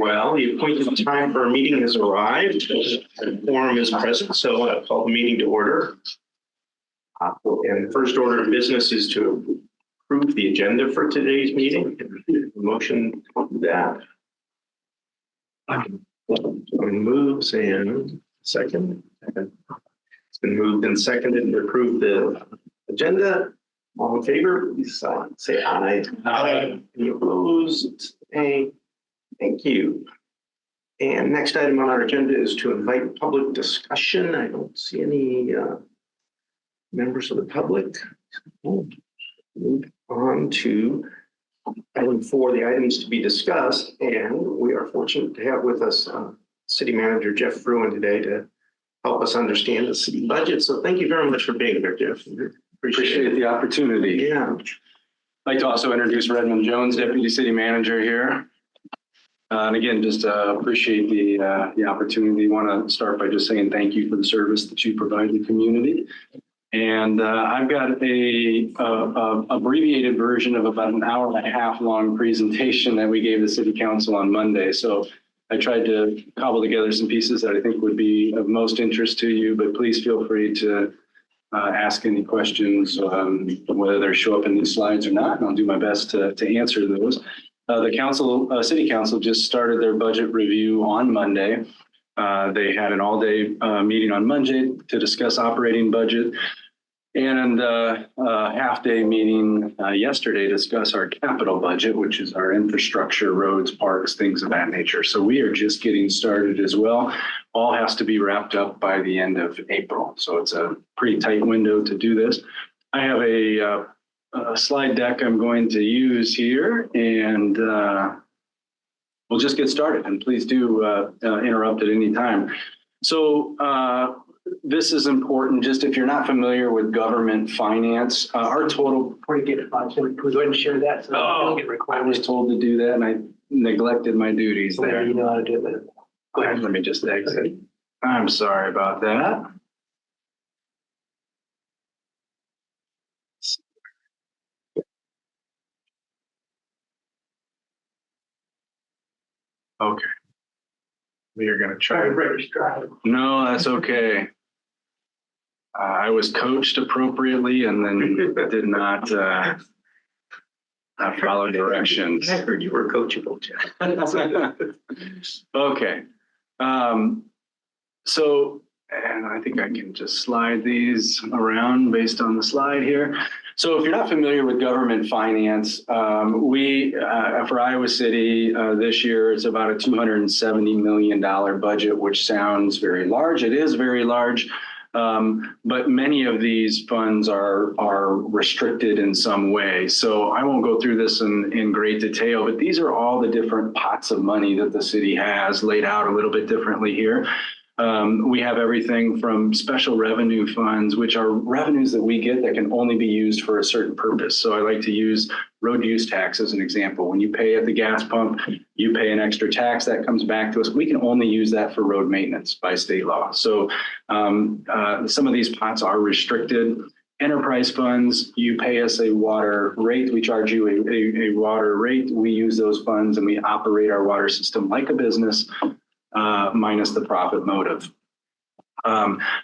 Well, the appointed time for a meeting has arrived. The quorum is present, so I call the meeting to order. And the first order of business is to approve the agenda for today's meeting. Motion to do that. Moves and second. It's been moved and seconded to approve the agenda. All in favor, please say aye. Aye. Any opposed? Nay. Thank you. And next item on our agenda is to invite public discussion. I don't see any members of the public. Move on to item 4, the items to be discussed. And we are fortunate to have with us City Manager Jeff Fruin today to help us understand the city budget. So thank you very much for being here, Jeff. Appreciate the opportunity. Yeah. I'd like to also introduce Redmond Jones, Deputy City Manager here. And again, just appreciate the opportunity. Want to start by just saying thank you for the service that you provide the community. And I've got a abbreviated version of about an hour-and-a-half long presentation that we gave the City Council on Monday. So I tried to cobble together some pieces that I think would be of most interest to you, but please feel free to ask any questions, whether they show up in these slides or not, and I'll do my best to answer those. The City Council just started their budget review on Monday. They had an all-day meeting on Monday to discuss operating budget, and a half-day meeting yesterday to discuss our capital budget, which is our infrastructure, roads, parks, things of that nature. So we are just getting started as well. All has to be wrapped up by the end of April. So it's a pretty tight window to do this. I have a slide deck I'm going to use here, and we'll just get started. And please do interrupt at any time. So this is important. Just if you're not familiar with government finance, our total. Before you get it, Bob, can we go ahead and share that? So don't get I was told to do that, and I neglected my duties there. You know how to do it. Go ahead. Let me just exit. I'm sorry about that. Okay. We are going to try. No, that's okay. I was coached appropriately and then did not follow directions. I heard you were coachable, Jeff. Okay. So, and I think I can just slide these around based on the slide here. So if you're not familiar with government finance, we, for Iowa City this year, it's about a $270 million budget, which sounds very large. It is very large, but many of these funds are restricted in some way. So I won't go through this in great detail, but these are all the different pots of money that the city has laid out a little bit differently here. We have everything from special revenue funds, which are revenues that we get that can only be used for a certain purpose. So I like to use road use tax as an example. When you pay at the gas pump, you pay an extra tax that comes back to us. We can only use that for road maintenance by state law. So some of these pots are restricted. Enterprise funds, you pay us a water rate. We charge you a water rate. We use those funds and we operate our water system like a business. Minus the profit motive.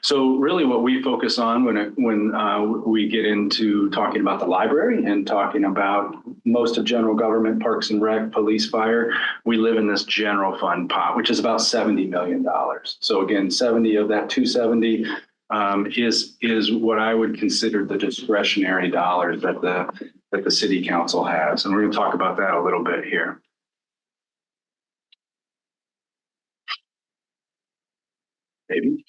So really what we focus on when we get into talking about the library and talking about most of general government, parks and rec, police, fire, we live in this general fund pot, which is about $70 million. So again, 70 of that 270 is what I would consider the discretionary dollars that the city council has. And we're going to talk about that a little bit here. Maybe.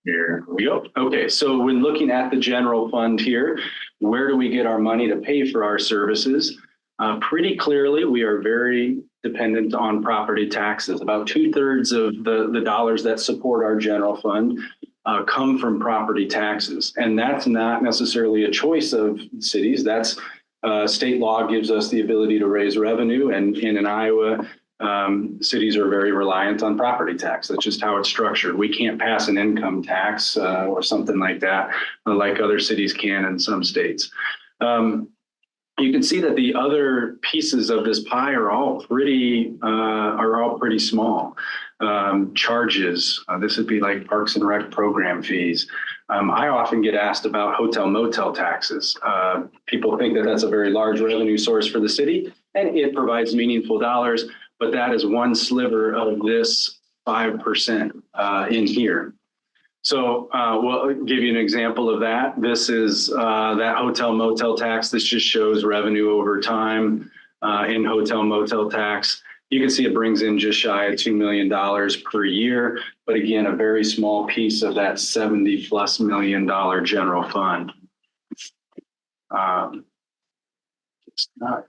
Here we go. Okay, so when looking at the general fund here, where do we get our money to pay for our services? Pretty clearly, we are very dependent on property taxes. About 2/3 of the dollars that support our general fund come from property taxes. And that's not necessarily a choice of cities. That's state law gives us the ability to raise revenue. And in Iowa, cities are very reliant on property tax. That's just how it's structured. We can't pass an income tax or something like that, like other cities can in some states. you can see that the other pieces of this pie are all pretty small. Charges, this would be like Parks and Rec program fees. I often get asked about hotel motel taxes. People think that that's a very large revenue source for the city, and it provides meaningful dollars, but that is one sliver of this 5% in here. So we'll give you an example of that. This is that hotel motel tax. This just shows revenue over time in hotel motel tax. You can see it brings in just shy of $2 million per year. But again, a very small piece of that $70+ million general fund. It's not.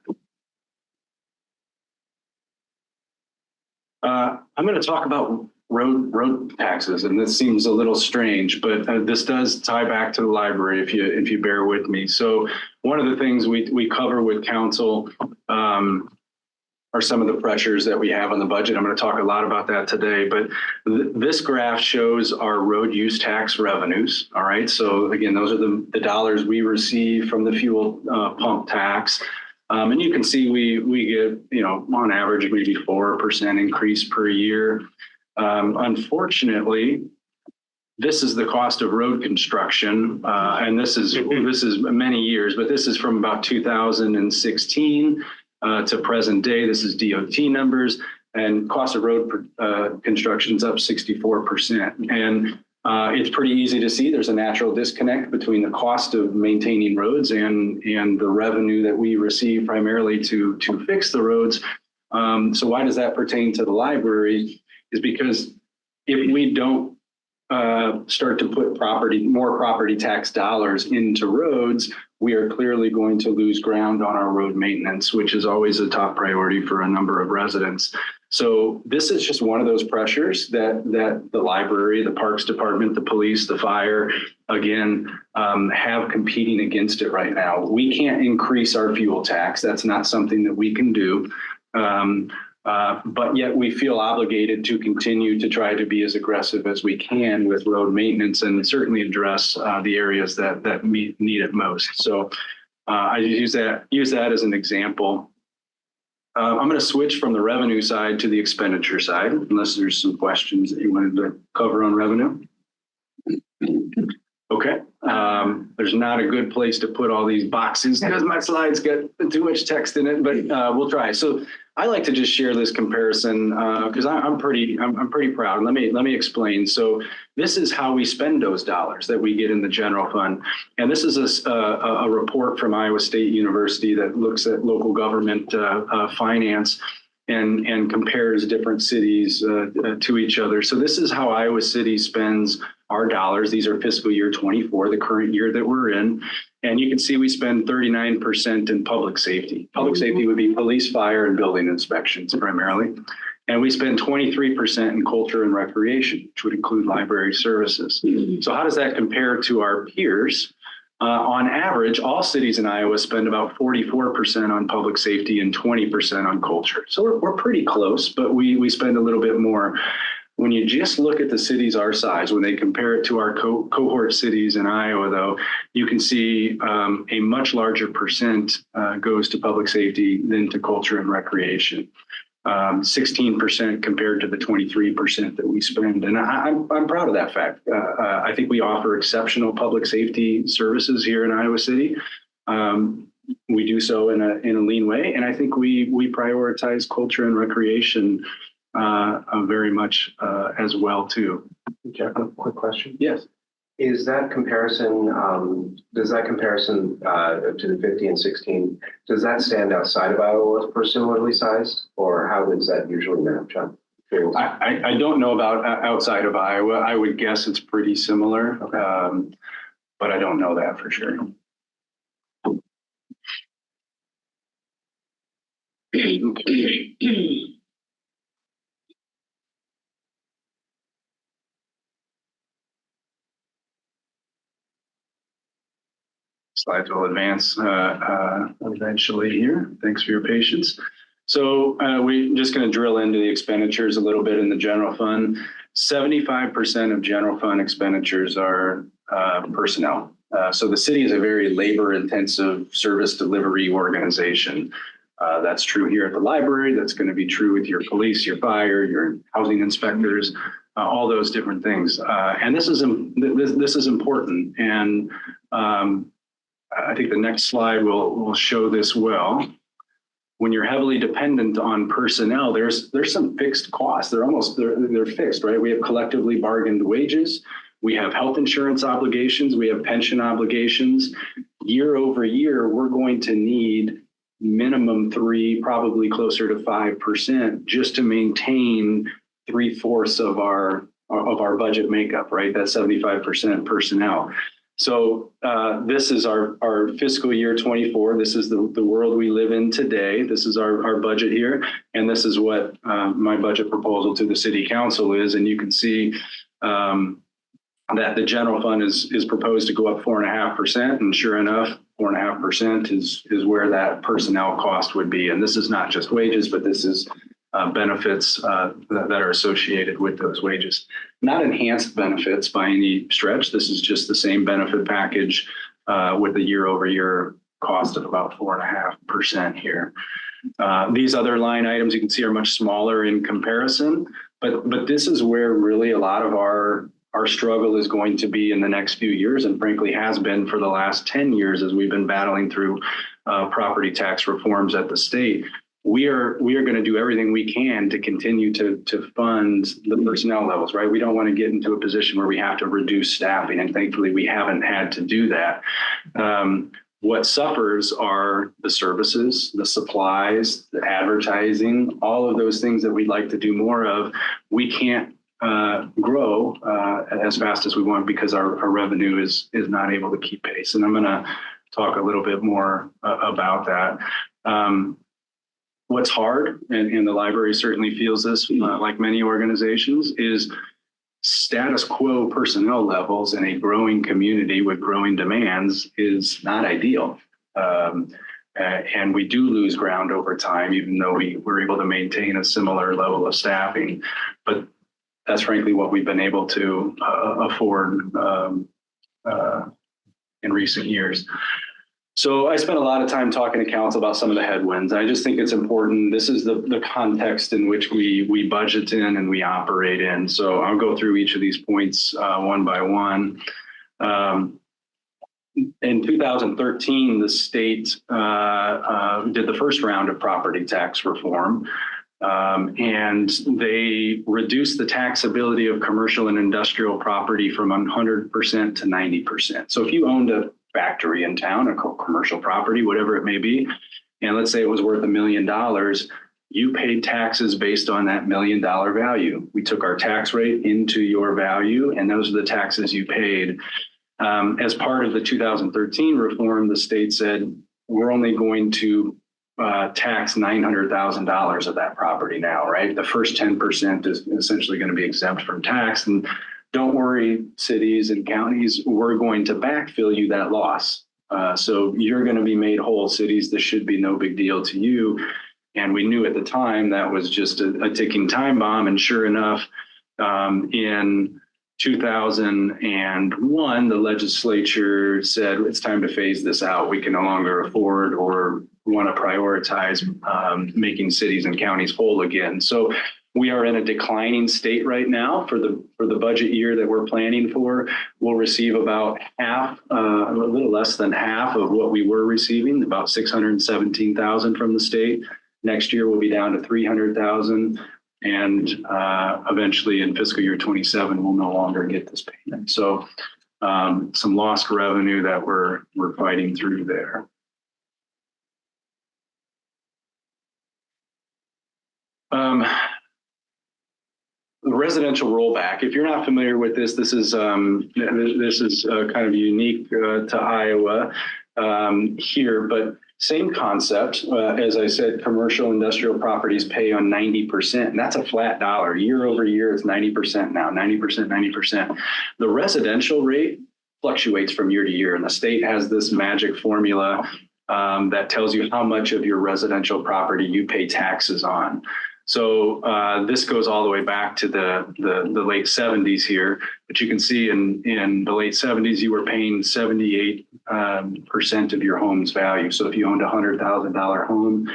I'm going to talk about road taxes, and this seems a little strange, but this does tie back to the library if you bear with me. So one of the things we cover with council are some of the pressures that we have on the budget. I'm going to talk a lot about that today, but this graph shows our road use tax revenues. All right. So again, those are the dollars we receive from the fuel pump tax. And you can see we get, on average, maybe 4% increase per year. Unfortunately, this is the cost of road construction, and this is many years, but this is from about 2016 to present day. This is DOT numbers, and cost of road construction is up 64%. And it's pretty easy to see there's a natural disconnect between the cost of maintaining roads and the revenue that we receive primarily to fix the roads. So why does that pertain to the library? Is because if we don't start to put more property tax dollars into roads, we are clearly going to lose ground on our road maintenance, which is always a top priority for a number of residents. So this is just one of those pressures that the library, the Parks Department, the police, the fire, again, have competing against it right now. We can't increase our fuel tax. That's not something that we can do. But yet we feel obligated to continue to try to be as aggressive as we can with road maintenance and certainly address the areas that need it most. So I use that as an example. I'm going to switch from the revenue side to the expenditure side, unless there's some questions that you wanted to cover on revenue. Okay. There's not a good place to put all these boxes because my slides got too much text in it, but we'll try. So I like to just share this comparison because I'm pretty proud. Let me explain. So this is how we spend those dollars that we get in the general fund. And this is a report from Iowa State University that looks at local government finance and compares different cities to each other. So this is how Iowa City spends our dollars. These are fiscal year 24, the current year that we're in. And you can see we spend 39% in public safety. Public safety would be police, fire, and building inspections primarily. And we spend 23% in culture and recreation, which would include library services. So how does that compare to our peers? On average, all cities in Iowa spend about 44% on public safety and 20% on culture. So we're pretty close, but we spend a little bit more. When you just look at the cities our size, when they compare it to our cohort cities in Iowa, though, you can see a much larger percent goes to public safety than to culture and recreation. 16% compared to the 23% that we spend. And I'm proud of that fact. I think we offer exceptional public safety services here in Iowa City. We do so in a lean way. And I think we prioritize culture and recreation very much as well, too. Jeff, a quick question. Yes. Is that comparison, does that comparison to the 50 and 16, does that stand outside of Iowa for similarly sized, or how does that usually match up? I don't know about outside of Iowa. I would guess it's pretty similar, okay. But I don't know that for sure. Slides will advance eventually here. Thanks for your patience. So we're just going to drill into the expenditures a little bit in the general fund. 75% of general fund expenditures are personnel. So the city is a very labor-intensive service delivery organization. That's true here at the library. That's going to be true with your police, your fire, your housing inspectors, all those different things. And this is important. And I think the next slide will show this well. When you're heavily dependent on personnel, there's some fixed costs. They're fixed, right? We have collectively bargained wages. We have health insurance obligations. We have pension obligations. Year over year, we're going to need minimum 3, probably closer to 5%, just to maintain 3/4 of our budget makeup, right? That's 75% personnel. So this is our fiscal year 24. This is the world we live in today. This is our budget here. And this is what my budget proposal to the city council is. And you can see that the general fund is proposed to go up 4.5%. And sure enough, 4.5% is where that personnel cost would be. And this is not just wages, but this is benefits that are associated with those wages. Not enhanced benefits by any stretch. This is just the same benefit package with a year over year cost of about 4.5% here. These other line items you can see are much smaller in comparison, but this is where really a lot of our struggle is going to be in the next few years, and frankly has been for the last 10 years as we've been battling through property tax reforms at the state. We are going to do everything we can to continue to fund the personnel levels, right? We don't want to get into a position where we have to reduce staffing, and thankfully we haven't had to do that. What suffers are the services, the supplies, the advertising, all of those things that we'd like to do more of. We can't grow as fast as we want because our revenue is not able to keep pace. And I'm going to talk a little bit more about that. What's hard, and the library certainly feels this, like many organizations, is status quo personnel levels in a growing community with growing demands is not ideal. And we do lose ground over time, even though we're able to maintain a similar level of staffing. But that's frankly what we've been able to afford in recent years. So I spent a lot of time talking to council about some of the headwinds. I just think it's important. This is the context in which we budget in and we operate in. So I'll go through each of these points one by one. In 2013, the state did the first round of property tax reform. And they reduced the taxability of commercial and industrial property from 100% to 90%. So if you owned a factory in town, a commercial property, whatever it may be, and let's say it was worth $1 million, you paid taxes based on that $1 million value. We took our tax rate into your value, and those are the taxes you paid. As part of the 2013 reform, the state said, we're only going to tax $900,000 of that property now, right? The first 10% is essentially going to be exempt from tax. And don't worry, cities and counties, we're going to backfill you that loss. So you're going to be made whole, cities. This should be no big deal to you. And we knew at the time that was just a ticking time bomb. And sure enough, in 2001, the legislature said, it's time to phase this out. We can no longer afford or want to prioritize making cities and counties whole again. So we are in a declining state right now for the budget year that we're planning for. We'll receive about half, a little less than half of what we were receiving, about $617,000 from the state. Next year, we'll be down to $300,000. And eventually in fiscal year 27, we'll no longer get this payment. So some lost revenue that we're fighting through there. The residential rollback. If you're not familiar with this, this is kind of unique to Iowa here, but same concept. As I said, commercial industrial properties pay on 90%, and that's a flat dollar. Year over year, it's 90% now, 90%, 90%. The residential rate fluctuates from year to year, and the state has this magic formula that tells you how much of your residential property you pay taxes on. So this goes all the way back to the late 70s here, but you can see in the late 70s, you were paying 78% of your home's value. So if you owned a $100,000 home,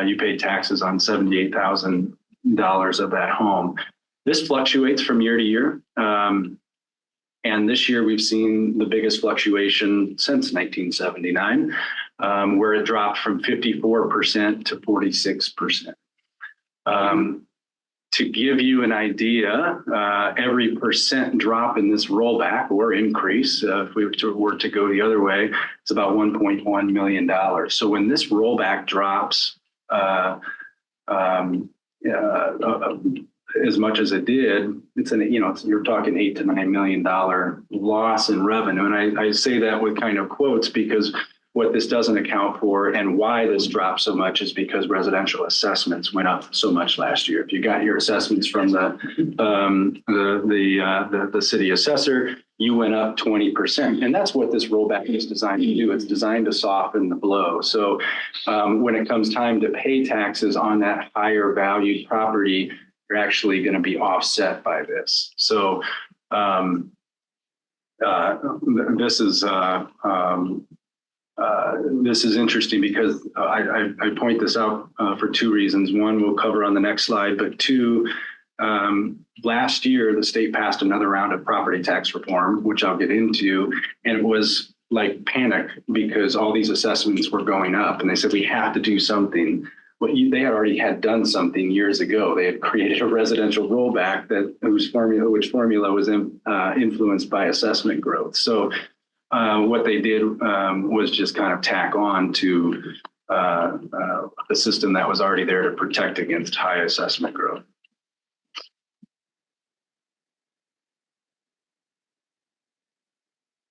you paid taxes on $78,000 of that home. This fluctuates from year to year. And this year we've seen the biggest fluctuation since 1979, where it dropped from 54% to 46%. To give you an idea, every percent drop in this rollback or increase, if we were to go the other way, it's about $1.1 million. So when this rollback drops as much as it did, you're talking $8 to $9 million loss in revenue. And I say that with kind of quotes because what this doesn't account for and why this dropped so much is because residential assessments went up so much last year. If you got your assessments from the city assessor, you went up 20%. And that's what this rollback is designed to do. It's designed to soften the blow. So when it comes time to pay taxes on that higher valued property, you're actually going to be offset by this. So this is interesting because I point this out for two reasons. One, we'll cover on the next slide, but two, last year, the state passed another round of property tax reform, which I'll get into, and it was like panic because all these assessments were going up and they said, we have to do something. They had already done something years ago. They had created a residential rollback which formula was influenced by assessment growth. So what they did was just kind of tack on to the system that was already there to protect against high assessment growth.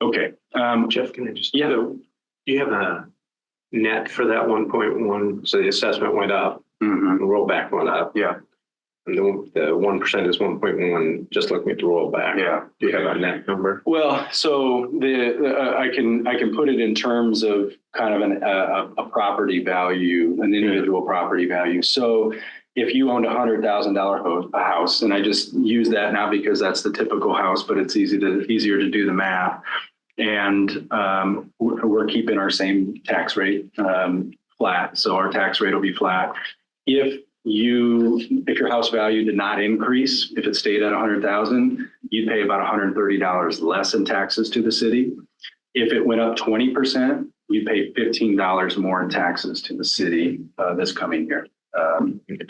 Okay. Jeff, can I just, Yeah. do you have a net for that 1.1? So the assessment went up, the rollback went up. Yeah. And the 1% is 1.1, just looking at the rollback. Yeah. Do you have a net number? Well, so I can put it in terms of kind of a property value, an individual property value. So if you owned a $100,000 house, and I just use that now because that's the typical house, but it's easier to do the math. And we're keeping our same tax rate flat. So our tax rate will be flat. If your house value did not increase, if it stayed at 100,000, you'd pay about $130 less in taxes to the city. If it went up 20%, you'd pay $15 more in taxes to the city this coming year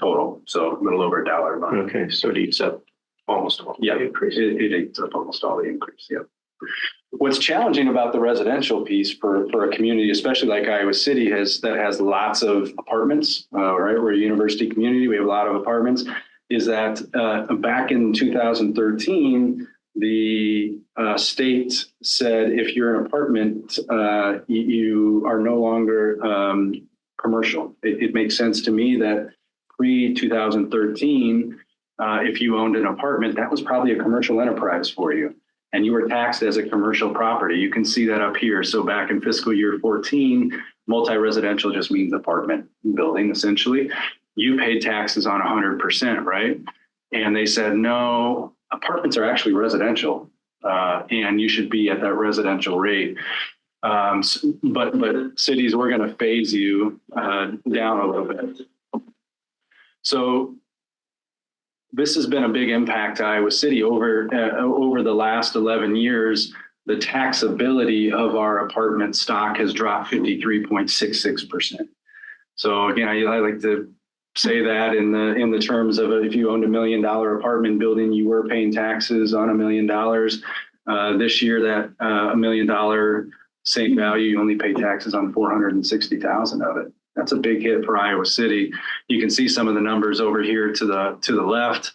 total. So a little over $1 a month. Okay, so it eats up almost all the increase. It eats up almost all the increase. Yep. What's challenging about the residential piece for a community, especially like Iowa City, that has lots of apartments, right? We're a university community. We have a lot of apartments. Is that back in 2013, the state said if you're an apartment, you are no longer commercial. It makes sense to me that pre-2013, if you owned an apartment, that was probably a commercial enterprise for you. And you were taxed as a commercial property. You can see that up here. So back in fiscal year 14, multi-residential just means apartment building, essentially. You paid taxes on 100%, right? And they said, no, apartments are actually residential, and you should be at that residential rate. But cities, we're going to phase you down a little bit. So this has been a big impact to Iowa City over the last 11 years. The taxability of our apartment stock has dropped 53.66%. So again, I like to say that in the terms of if you owned $1 million apartment building, you were paying taxes on $1 million. This year, that $1 million same value, you only pay taxes on 460,000 of it. That's a big hit for Iowa City. You can see some of the numbers over here to the left.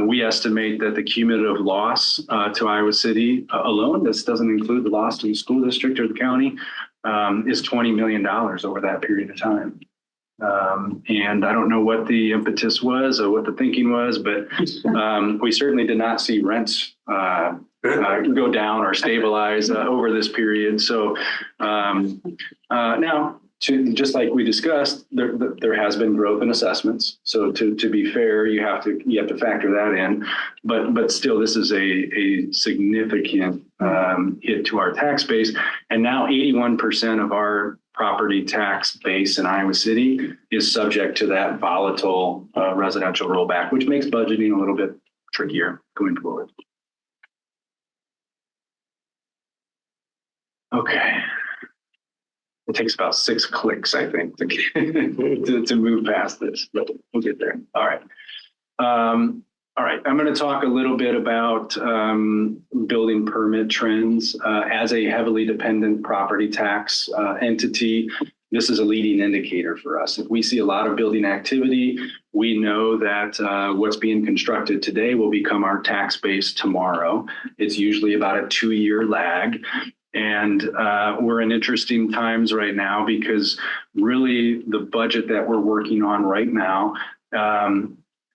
We estimate that the cumulative loss to Iowa City alone, this doesn't include the loss to the school district or the county, is $20 million over that period of time. And I don't know what the impetus was or what the thinking was, but we certainly did not see rents go down or stabilize over this period. So now, just like we discussed, there has been growth in assessments. So to be fair, you have to factor that in. But still, this is a significant hit to our tax base. And now 81% of our property tax base in Iowa City is subject to that volatile residential rollback, which makes budgeting a little bit trickier going forward. Okay. It takes about 6 clicks, I think, to move past this, but we'll get there. All right. All right. I'm going to talk a little bit about building permit trends. As a heavily dependent property tax entity, this is a leading indicator for us. If we see a lot of building activity, we know that what's being constructed today will become our tax base tomorrow. It's usually about a 2-year lag. And we're in interesting times right now because really the budget that we're working on right now,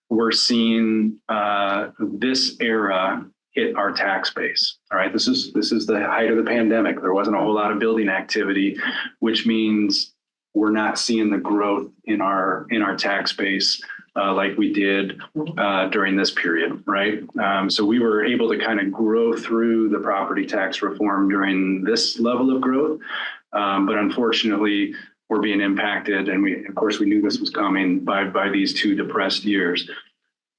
we're seeing this era hit our tax base. All right, this is the height of the pandemic. There wasn't a whole lot of building activity, which means we're not seeing the growth in our tax base like we did during this period, right? So we were able to kind of grow through the property tax reform during this level of growth. But unfortunately, we're being impacted. And of course, we knew this was coming by these 2 depressed years.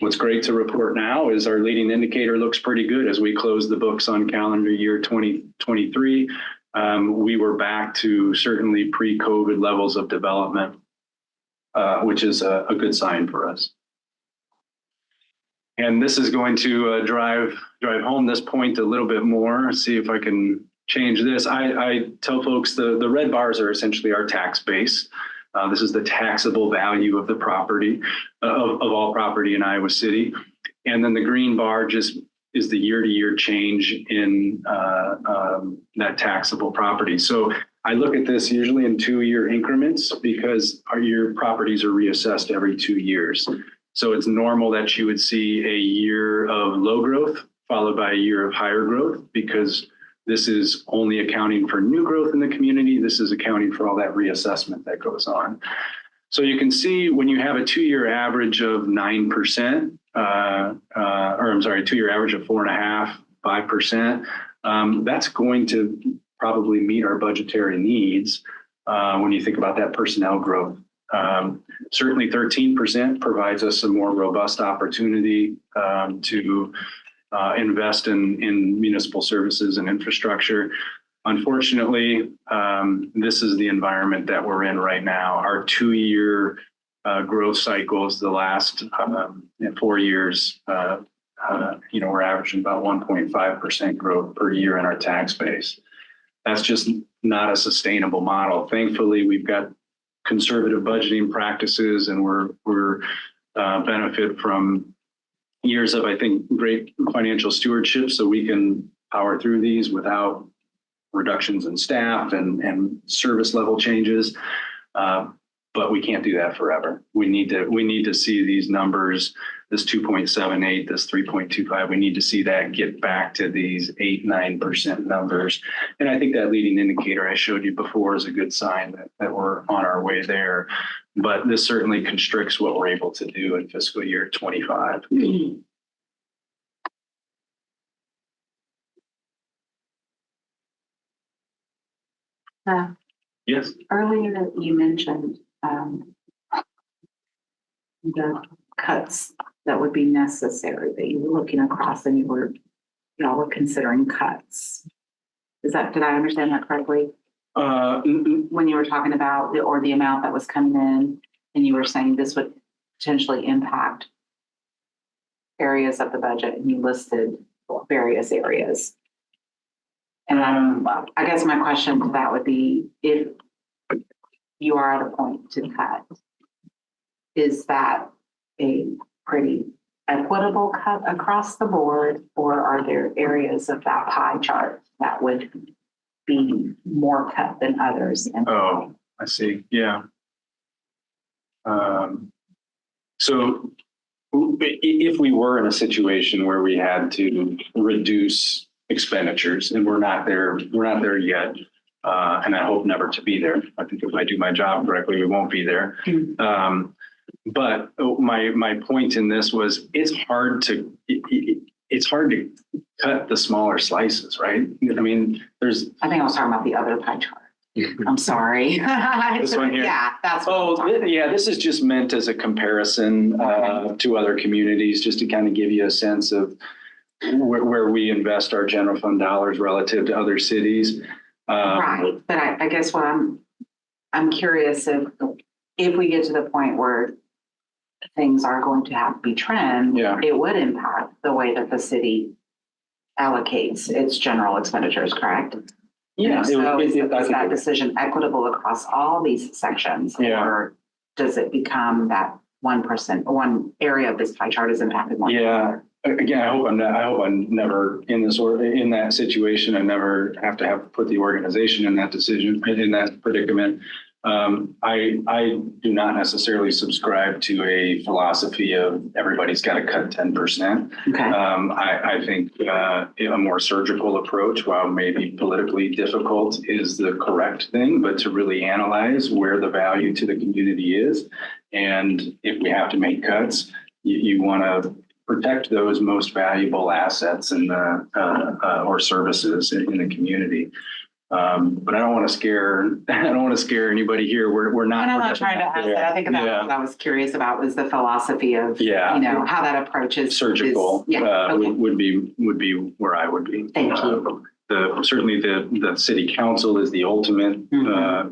What's great to report now is our leading indicator looks pretty good as we close the books on calendar year 2023. We were back to certainly pre-COVID levels of development, which is a good sign for us. And this is going to drive home this point a little bit more. See if I can change this. I tell folks the red bars are essentially our tax base. This is the taxable value of the property, of all property in Iowa City. And then the green bar just is the year-to-year change in that taxable property. So I look at this usually in 2-year increments because your properties are reassessed every 2 years. So it's normal that you would see a year of low growth followed by a year of higher growth because this is only accounting for new growth in the community. This is accounting for all that reassessment that goes on. So you can see when you have a 2-year average of 9%, or I'm sorry, 2-year average of 4.5%, 5%, that's going to probably meet our budgetary needs when you think about that personnel growth. Certainly 13% provides us a more robust opportunity to invest in municipal services and infrastructure. Unfortunately, this is the environment that we're in right now. Our 2-year growth cycles, the last 4 years, we're averaging about 1.5% growth per year in our tax base. That's just not a sustainable model. Thankfully, we've got conservative budgeting practices, and we're benefit from years of, I think, great financial stewardship, so we can power through these without reductions in staff and service level changes. But we can't do that forever. We need to see these numbers, this 2.78, this 3.25. We need to see that get back to these 8-9% numbers. And I think that leading indicator I showed you before is a good sign that we're on our way there. But this certainly constricts what we're able to do in fiscal year 25. Yes. Earlier you mentioned the cuts that would be necessary, that you were looking across and y'all were considering cuts. Did I understand that correctly? When you were talking about the amount that was coming in, and you were saying this would potentially impact areas of the budget, and you listed various areas. And I guess my question to that would be, if you are at a point to cut, is that a pretty equitable cut across the board, or are there areas of that pie chart that would be more cut than others? Oh, I see. Yeah. So if we were in a situation where we had to reduce expenditures, and we're not there yet, and I hope never to be there. I think if I do my job correctly, we won't be there. But my point in this was it's hard to cut the smaller slices, right? I mean, I think I was talking about the other pie chart. I'm sorry. This one here? Yeah, that's. what I'm talking yeah, this is just meant as a comparison to other communities, just to kind of give you a sense of where we invest our general fund dollars relative to other cities. Right, but I guess what I'm curious if we get to the point where things are going to have to be trimmed, Yeah. it would impact the way that the city allocates its general expenditures, correct? Yeah. So is that decision equitable across all these sections? Yeah. Or does it become that 1%, one area of this pie chart is impacted more? Yeah. Again, I hope I'm never in that situation. I never have to put the organization in that decision, in that predicament. I do not necessarily subscribe to a philosophy of everybody's got to cut 10%. Okay. I think a more surgical approach, while maybe politically difficult, is the correct thing, but to really analyze where the value to the community is. And if we have to make cuts, you want to protect those most valuable assets in or services in the community. But I don't want to scare anybody here. We're not. And I'm not trying to ask that. I think that's what I was curious about was the philosophy of, how that approach is surgical. Okay. Would be where I would be. Thank you. Certainly the city council is the ultimate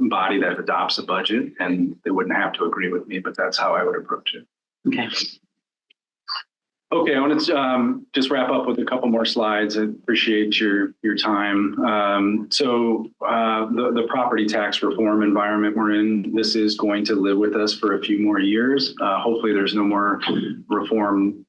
body that adopts a budget, and they wouldn't have to agree with me, but that's how I would approach it. Okay. Okay, I want to just wrap up with a couple more slides. I appreciate your time. So the property tax reform environment we're in, this is going to live with us for a few more years. Hopefully there's no more reform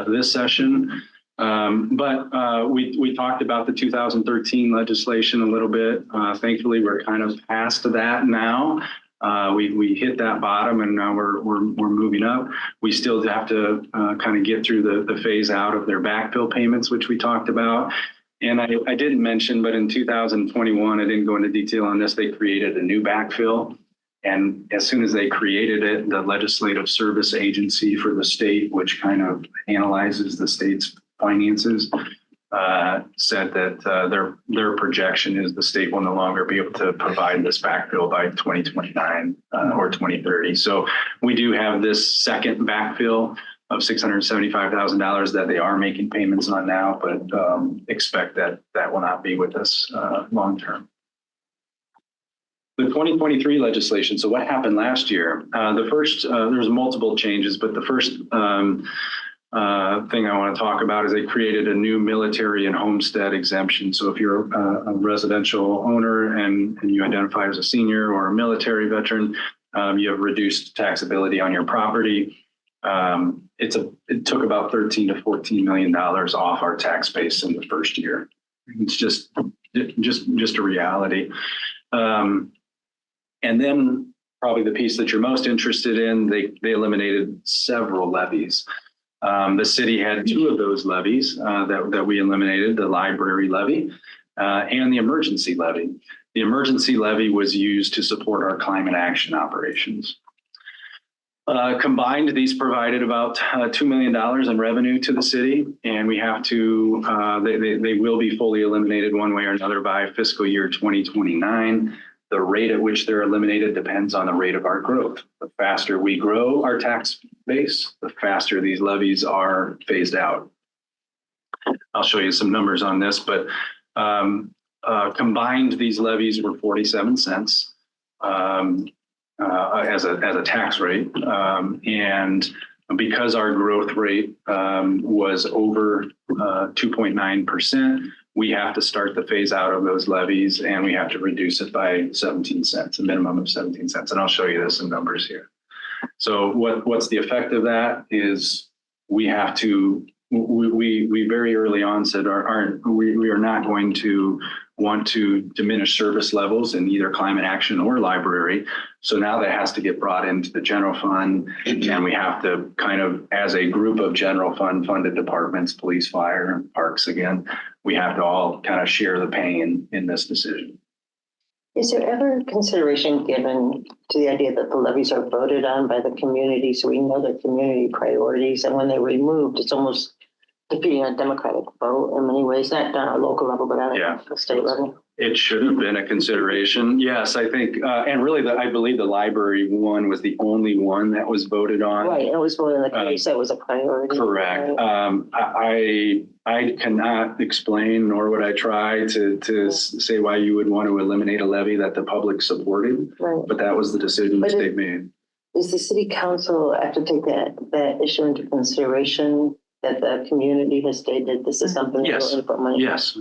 this session. But we talked about the 2013 legislation a little bit. Thankfully, we're kind of past that now. We hit that bottom and now we're moving up. We still have to kind of get through the phase out of their backfill payments, which we talked about. And I didn't mention, but in 2021, I didn't go into detail on this, they created a new backfill. And as soon as they created it, the Legislative Service Agency for the state, which kind of analyzes the state's finances, said that their projection is the state will no longer be able to provide this backfill by 2029 or 2030. So we do have this second backfill of $675,000 that they are making payments on now, but expect that will not be with us long term. The 2023 legislation. So what happened last year? There's multiple changes, but the first thing I want to talk about is they created a new military and homestead exemption. So if you're a residential owner and you identify as a senior or a military veteran, you have reduced taxability on your property. It took about $13 to $14 million off our tax base in the first year. It's just a reality. And then probably the piece that you're most interested in, they eliminated several levies. The city had two of those levies that we eliminated, the library levy and the emergency levy. The emergency levy was used to support our climate action operations. Combined, these provided about $2 million in revenue to the city, and we have to, they will be fully eliminated one way or another by fiscal year 2029. The rate at which they're eliminated depends on the rate of our growth. The faster we grow our tax base, the faster these levies are phased out. I'll show you some numbers on this, but combined, these levies were 47 cents as a tax rate. And because our growth rate was over 2.9%, we have to start the phase out of those levies and we have to reduce it by 17 cents, a minimum of 17 cents. And I'll show you this in numbers here. So what's the effect of that is we have to, we very early on said we are not going to want to diminish service levels in either climate action or library. So now that has to get brought into the general fund, and we have to kind of, as a group of general fund funded departments, police, fire, and parks again, we have to all kind of share the pain in this decision. Is there ever consideration given to the idea that the levies are voted on by the community, so we know their community priorities, and when they're removed, it's almost defeating a democratic vote in many ways, not on a local level, but on Yeah. a state level? It should have been a consideration. Yes, I think, and really, I believe the library one was the only one that was voted on. Right, it was voted in the community, so it was a priority. Correct. Right? I cannot explain, nor would I try to say why you would want to eliminate a levy that the public supported, Right. but that was the decision the state made. Does the city council have to take that issue into consideration, that the community has stated this is something that Yes. will input money? Yes,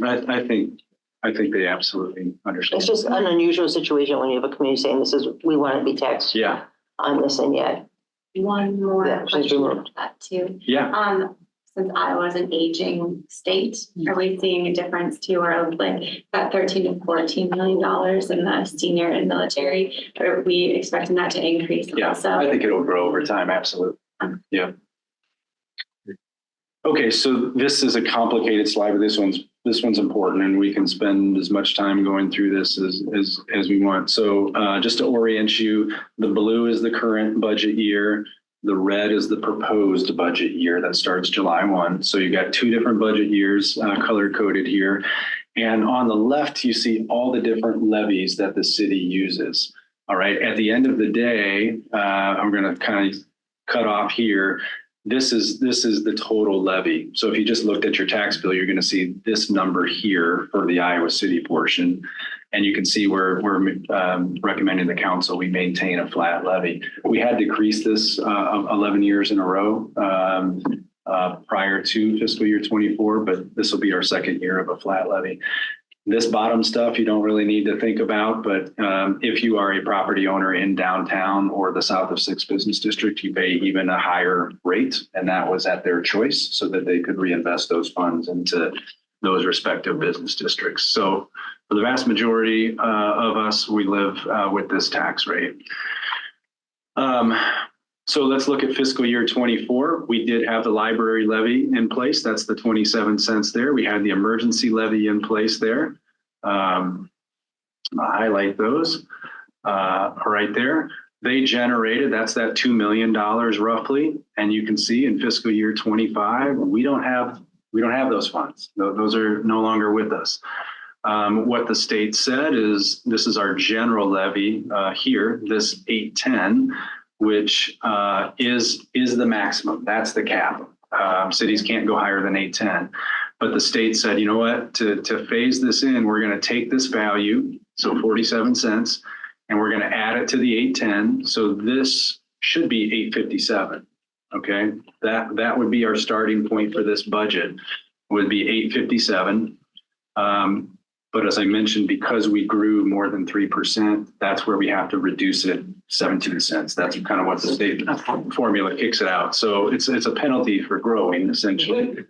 I think they absolutely understand. It's just an unusual situation when you have a community saying we want to be taxed Yeah, on this, and yet One more Yeah, she's question removed. about that too. yeah. Since Iowa's an aging state, are we seeing a difference too, or like that $13 to $14 million in the senior and military? Are we expecting that to increase Yeah, also? I think it'll grow over time, absolutely. Yeah. Okay, so this is a complicated slide, but this one's important, and we can spend as much time going through this as we want. So just to orient you, the blue is the current budget year. The red is the proposed budget year that starts July 1. So you got two different budget years color coded here. And on the left, you see all the different levies that the city uses. All right. At the end of the day, I'm going to kind of cut off here. This is the total levy. So if you just looked at your tax bill, you're going to see this number here for the Iowa City portion. And you can see we're recommending the council, we maintain a flat levy. We had decreased this 11 years in a row prior to fiscal year 24, but this will be our second year of a flat levy. This bottom stuff you don't really need to think about, but if you are a property owner in downtown or the South of 6 Business District, you pay even a higher rate, and that was at their choice so that they could reinvest those funds into those respective business districts. So for the vast majority of us, we live with this tax rate. So let's look at fiscal year 24. We did have the library levy in place. That's the 27 cents there. We had the emergency levy in place there. I'll highlight those right there. They generated, that's that $2 million roughly. And you can see in fiscal year 25, we don't have those funds. Those are no longer with us. What the state said is this is our general levy here, this 810, which is the maximum. That's the cap. Cities can't go higher than 810. But the state said, you know what, to phase this in, we're going to take this value, so 47 cents, and we're going to add it to the 810. So this should be 857. Okay, that would be our starting point for this budget, would be 857. But as I mentioned, because we grew more than 3%, that's where we have to reduce it 17 cents. That's kind of what the state formula kicks it out. So it's a penalty for growing, essentially.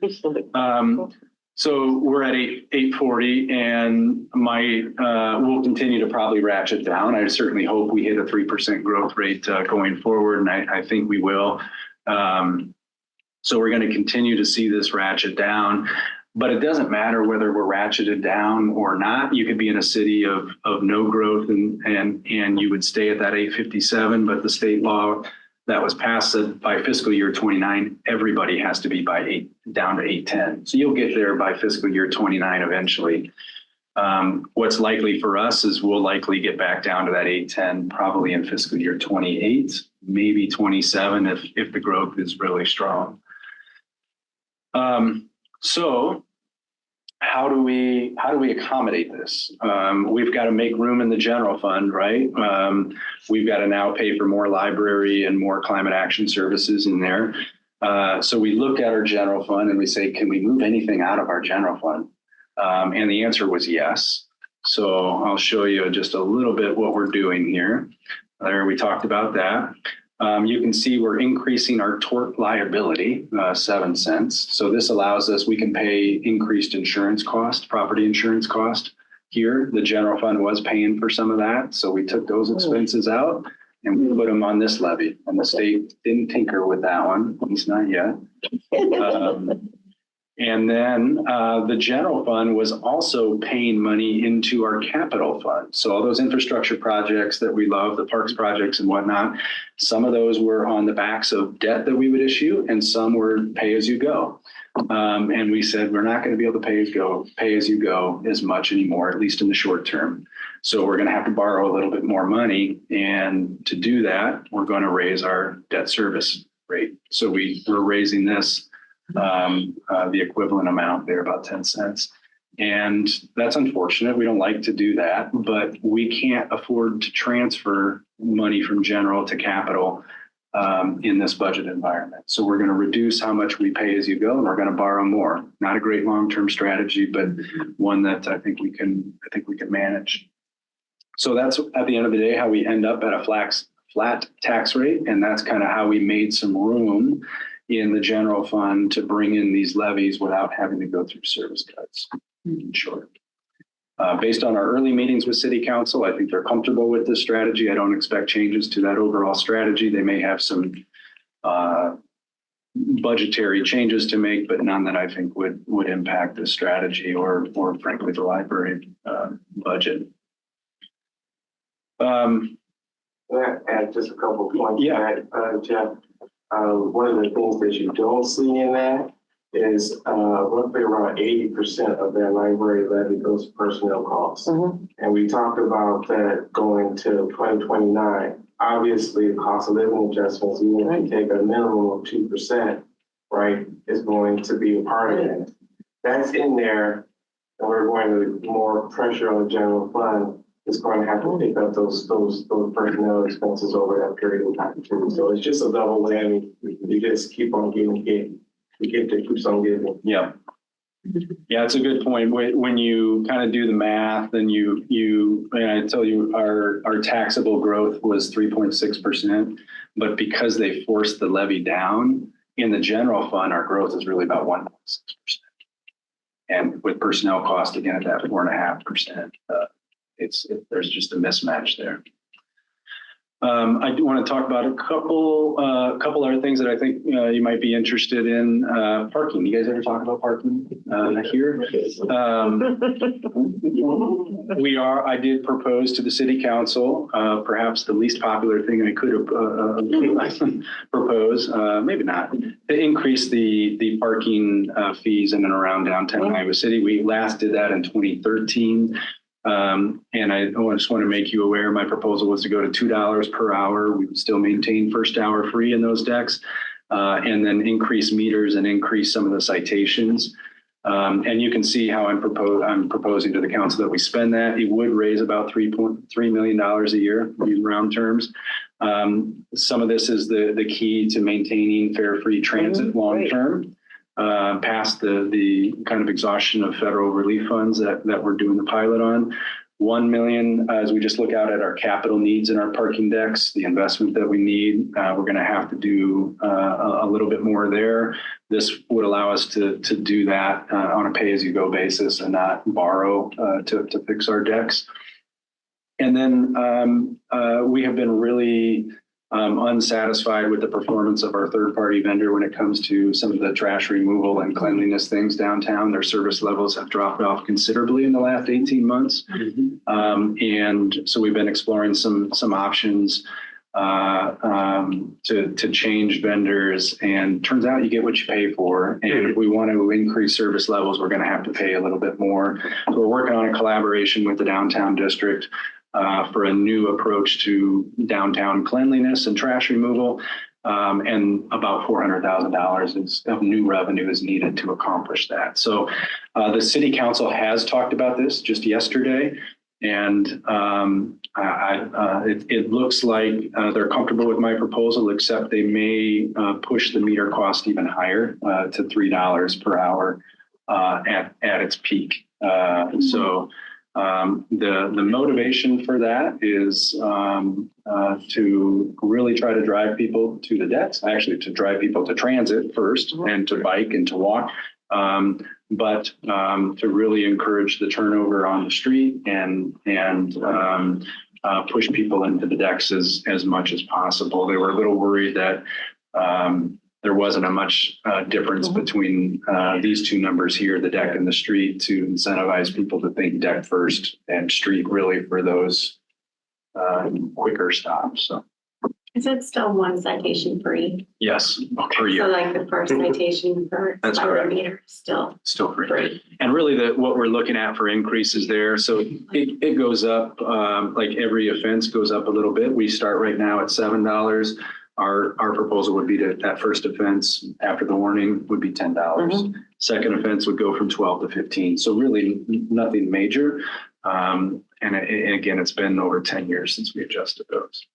So we're at 840, and we'll continue to probably ratchet down. I certainly hope we hit a 3% growth rate going forward, and I think we will. So we're going to continue to see this ratchet down. But it doesn't matter whether we're ratcheted down or not. You could be in a city of no growth and you would stay at that 857, but the state law that was passed said by fiscal year 29, everybody has to be down to 810. So you'll get there by fiscal year 29 eventually. What's likely for us is we'll likely get back down to that 810 probably in fiscal year 28, maybe 27 if the growth is really strong. So how do we accommodate this? We've got to make room in the general fund, right? We've got to now pay for more library and more climate action services in there. So we look at our general fund and we say, can we move anything out of our general fund? And the answer was yes. So I'll show you just a little bit what we're doing here. There, we talked about that. You can see we're increasing our tort liability 7 cents. So this allows us, we can pay increased insurance cost, property insurance cost here. The general fund was paying for some of that. So we took those expenses out and we put them on this levy, and the state didn't tinker with that one, at least not yet. And then the general fund was also paying money into our capital fund. So all those infrastructure projects that we love, the parks projects and whatnot, some of those were on the backs of debt that we would issue, and some were pay as you go. And we said, we're not going to be able to pay as you go as much anymore, at least in the short term. So we're going to have to borrow a little bit more money. And to do that, we're going to raise our debt service rate. So we're raising this, the equivalent amount there, about 10 cents. And that's unfortunate. We don't like to do that, but we can't afford to transfer money from general to capital in this budget environment. So we're going to reduce how much we pay as you go, and we're going to borrow more. Not a great long-term strategy, but one that I think we can manage. So that's at the end of the day how we end up at a flat tax rate, and that's kind of how we made some room in the general fund to bring in these levies without having to go through service cuts. In short. Based on our early meetings with City Council, I think they're comfortable with this strategy. I don't expect changes to that overall strategy. They may have some budgetary changes to make, but none that I think would impact this strategy or frankly the library budget. Can I add just a couple of points? Yeah. Jeff, one of the things that you don't see in that is roughly around 80% of their library levy goes to personnel costs. Mm-hmm. And we talked about that going to 2029. Obviously, the cost of living adjustments, even if you take a minimum of 2%, right, is going to be a part of that. That's in there, and we're going to more pressure on the general fund. It's going to have to pick up those personnel expenses over that period of time too. So it's just a double whammy. You just keep on giving. The gift that keeps on giving. Yeah. Yeah, it's a good point. When you kind of do the math, and and I tell you, our taxable growth was 3.6%, but because they forced the levy down in the general fund, our growth is really about 1.6%. And with personnel cost again at that 4.5%, there's just a mismatch there. I do want to talk about a couple other things that I think you might be interested in. Parking. You guys ever talk about parking here? I did propose to the City Council, perhaps the least popular thing I could have proposed, maybe not, to increase the parking fees in and around downtown Iowa City. We last did that in 2013. And I just want to make you aware, my proposal was to go to $2 per hour. We would still maintain first hour free in those decks, and then increase meters and increase some of the citations. And you can see how I'm proposing to the council that we spend that. It would raise about $3.3 million a year in round terms. Some of this is the key to maintaining fare free transit long term. Past the kind of exhaustion of federal relief funds that we're doing the pilot on. 1 million, as we just look out at our capital needs in our parking decks, the investment that we need, we're going to have to do a little bit more there. This would allow us to do that on a pay-as-you-go basis and not borrow to fix our decks. And then we have been really unsatisfied with the performance of our third-party vendor when it comes to some of the trash removal and cleanliness things downtown. Their service levels have dropped off considerably in the last 18 months. And so we've been exploring some options to change vendors, and turns out you get what you pay for. And if we want to increase service levels, we're going to have to pay a little bit more. So we're working on a collaboration with the downtown district for a new approach to downtown cleanliness and trash removal. And about $400,000 of new revenue is needed to accomplish that. So the City Council has talked about this just yesterday, and it looks like they're comfortable with my proposal, except they may push the meter cost even higher to $3 per hour at its peak. So the motivation for that is to really try to drive people to the decks, actually to drive people to transit first and to bike and to walk, but to really encourage the turnover on the street and push people into the decks as much as possible. They were a little worried that there wasn't a much difference between these two numbers here, the deck and the street, to incentivize people to think deck first and street really for those quicker stops. So Is it still one citation free? yes, per So year, like the first citation per That's spider correct. meter still still free. free? And really what we're looking at for increases there, so it goes up, like every offense goes up a little bit. We start right now at $7. Our proposal would be that first offense after the warning would be $10. Second offense would go from 12 to 15. So really nothing major. And again, it's been over 10 years since we adjusted those.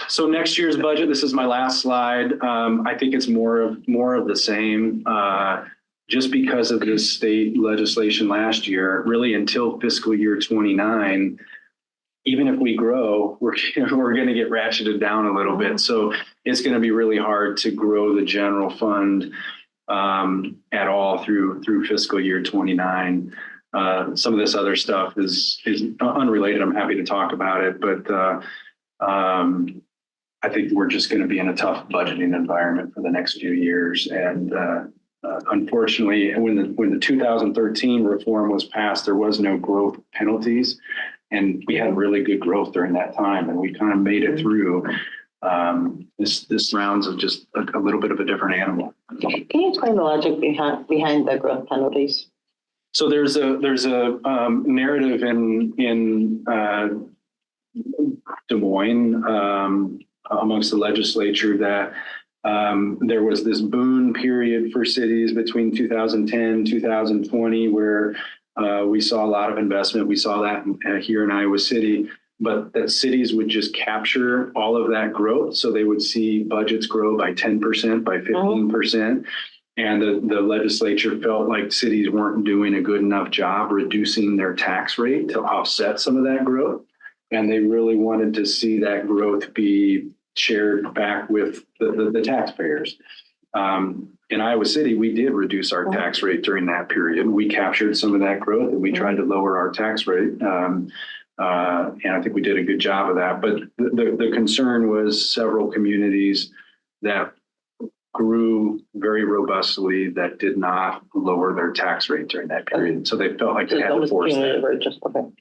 So next year's budget, this is my last slide. I think it's more of the same. Just because of this state legislation last year, really until fiscal year 29, even if we grow, we're going to get ratcheted down a little bit. So it's going to be really hard to grow the general fund at all through fiscal year 29. Some of this other stuff is unrelated. I'm happy to talk about it, but I think we're just going to be in a tough budgeting environment for the next few years. And unfortunately, when the 2013 reform was passed, there was no growth penalties. And we had really good growth during that time, and we kind of made it through. This round's just a little bit of a different animal. Can you explain the logic behind the growth penalties? So there's a narrative in Des Moines amongst the legislature that there was this boon period for cities between 2010, 2020, where we saw a lot of investment. We saw that here in Iowa City, but that cities would just capture all of that growth. So they would see budgets grow by 10%, by 15%. And the legislature felt like cities weren't doing a good enough job reducing their tax rate to offset some of that growth. And they really wanted to see that growth be shared back with the taxpayers. In Iowa City, we did reduce our tax rate during that period. We captured some of that growth and we tried to lower our tax rate. And I think we did a good job of that. But the concern was several communities that grew very robustly that did not lower their tax rate during that period. So they felt like they had to force that.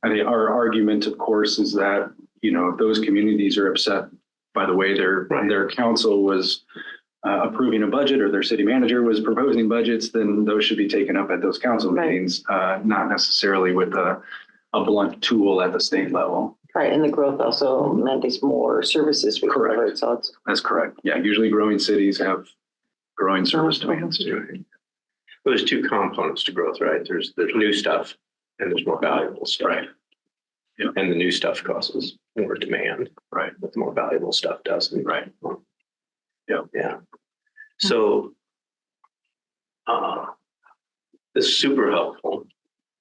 I think our argument, of course, is that, if those communities are upset by the way their council was approving a budget or their city manager was proposing budgets, then those should be taken up at those council meetings, not necessarily with a blunt tool at the state level. Right, and the growth also mandates more services. Correct. So it's That's correct. Yeah, usually growing cities have growing service demands too. Well, there's two components to growth, right? There's new stuff and there's more valuable stuff. Right. Yeah. And the new stuff causes more demand. Right. But the more valuable stuff doesn't. Right. Yeah. Yeah. So this is super helpful.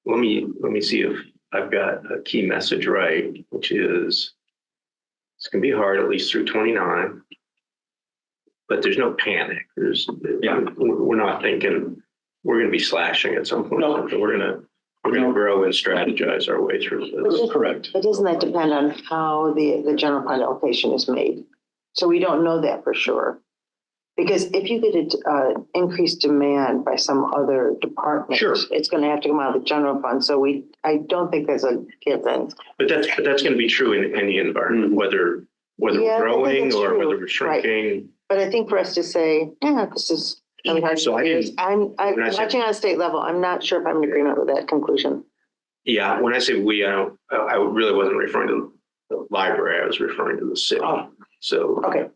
Let me see if I've got a key message right, which is it's going to be hard at least through 29, but there's no panic. We're not thinking we're going to be slashing at some point. No. We're going to grow and strategize our way through this. Correct. But doesn't that depend on how the general fund allocation is made? So we don't know that for sure. Because if you get increased demand by some other department, Sure, it's going to have to come out of the general fund. So I don't think there's a given. but that's going to be true in any environment, whether we're Yeah, I think growing that's or true. whether we're shrinking. But I think for us to say, this is really hard. So I'm when I say- watching on a state level. I'm not sure if I'm in agreement with that conclusion. Yeah, when I say we, I really wasn't referring to the library. I was referring to the city. Oh. So, Okay,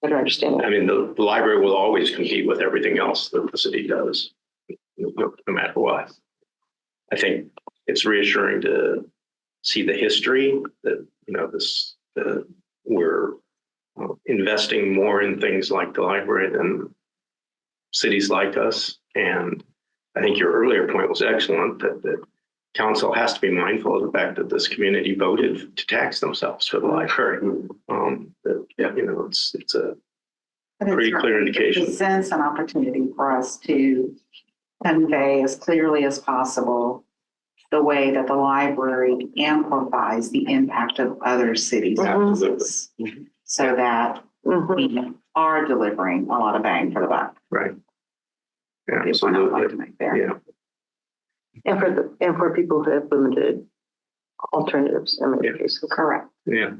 better understand I it. mean, the library will always compete with everything else that the city does, no matter what. I think it's reassuring to see the history that, we're investing more in things like the library than cities like us. And I think your earlier point was excellent, that council has to be mindful of the fact that this community voted to tax themselves for the library. It's a pretty clear indication. It presents an opportunity for us to convey as clearly as possible the way that the library amplifies the impact of other cities' offices. So that Mhm. we are delivering a lot of bang for the buck. Right. Yeah, Is what I would like to absolutely. make there. Yeah. And for people who have limited alternatives, in many Yeah. cases. Correct. Yeah.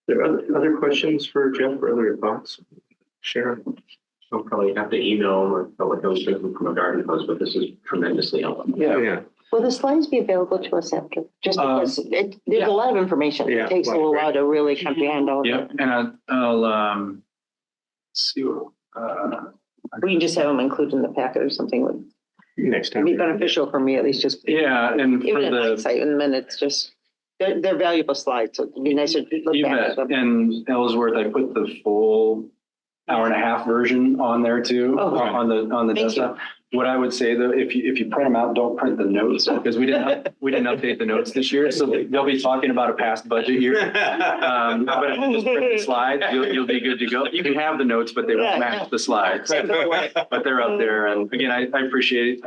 There are other questions for Jeff or other thoughts? Sharon? I'll probably have to email or public notice from a garden post, but this is tremendously helpful. Yeah. Will the slides be available to us after? Just because there's yeah. a lot of information. Yeah. It takes a little while to really comprehend all of Yep, it. and I'll see what, We can just have them included in the packet or something. Would Next time. be beneficial for me, at least just. yeah, and for Even in the, hindsight, in minutes, just, they're valuable slides, so it'd be nicer to look you back bet, at them. and Ellsworth, I put the full hour and a half version on there too, Oh, okay. on the Thank you. desktop. What I would say though, if you print them out, don't print the notes, because we didn't update the notes this year, so they'll be talking about a past budget year. But if you just print the slides, you'll be good to go. You can have the notes, but they won't match the slides. But they're up there, and again, I appreciate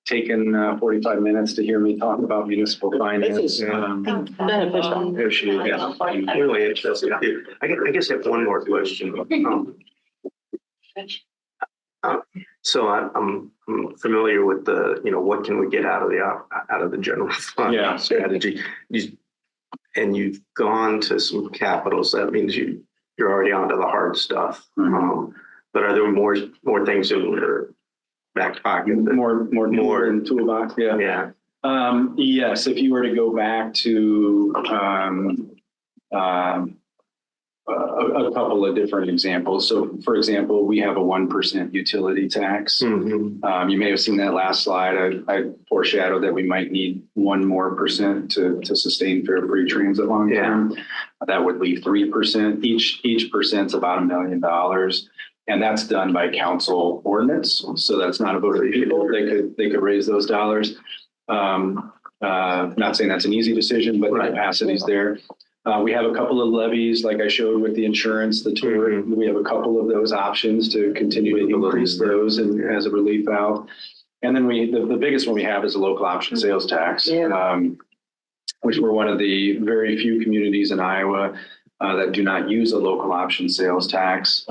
taking 45 minutes to hear me talk about municipal finance. This is beneficial. Appreciate it. Really interesting. I guess I have one more question. So I'm familiar with the, what can we get out of the general fund Yeah. strategy? And you've gone to some capital, so that means you're already onto the hard stuff. But are there more things in your back pocket? More in toolbox, yeah. Yeah. Yes, if you were to go back to a couple of different examples. So for example, we have a 1% utility tax. Mhm. You may have seen that last slide. I foreshadowed that we might need 1% more to sustain fare free transit long term. That would leave 3%. Each percent's about $1 million. And that's done by council ordinance. So that's not a vote of the people. They could raise those dollars. Not saying that's an easy decision, but the capacity's there. We have a couple of levies, like I showed with the insurance, the tour. We have a couple of those options to continue to increase those and as a relief valve. And then the biggest one we have is a local option sales tax, which we're one of the very few communities in Iowa that do not use a local option sales tax.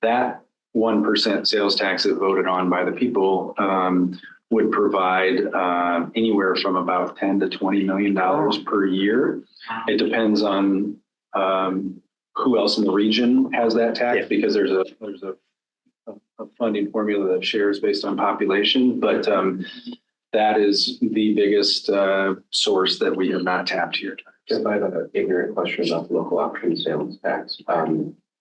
That 1% sales tax that voted on by the people would provide anywhere from about $10 to $20 million per year. It depends on who else in the region has that tax, because there's a funding formula that shares based on population. But that is the biggest source that we have not tapped here. Just I have an ignorant question about the local option sales tax.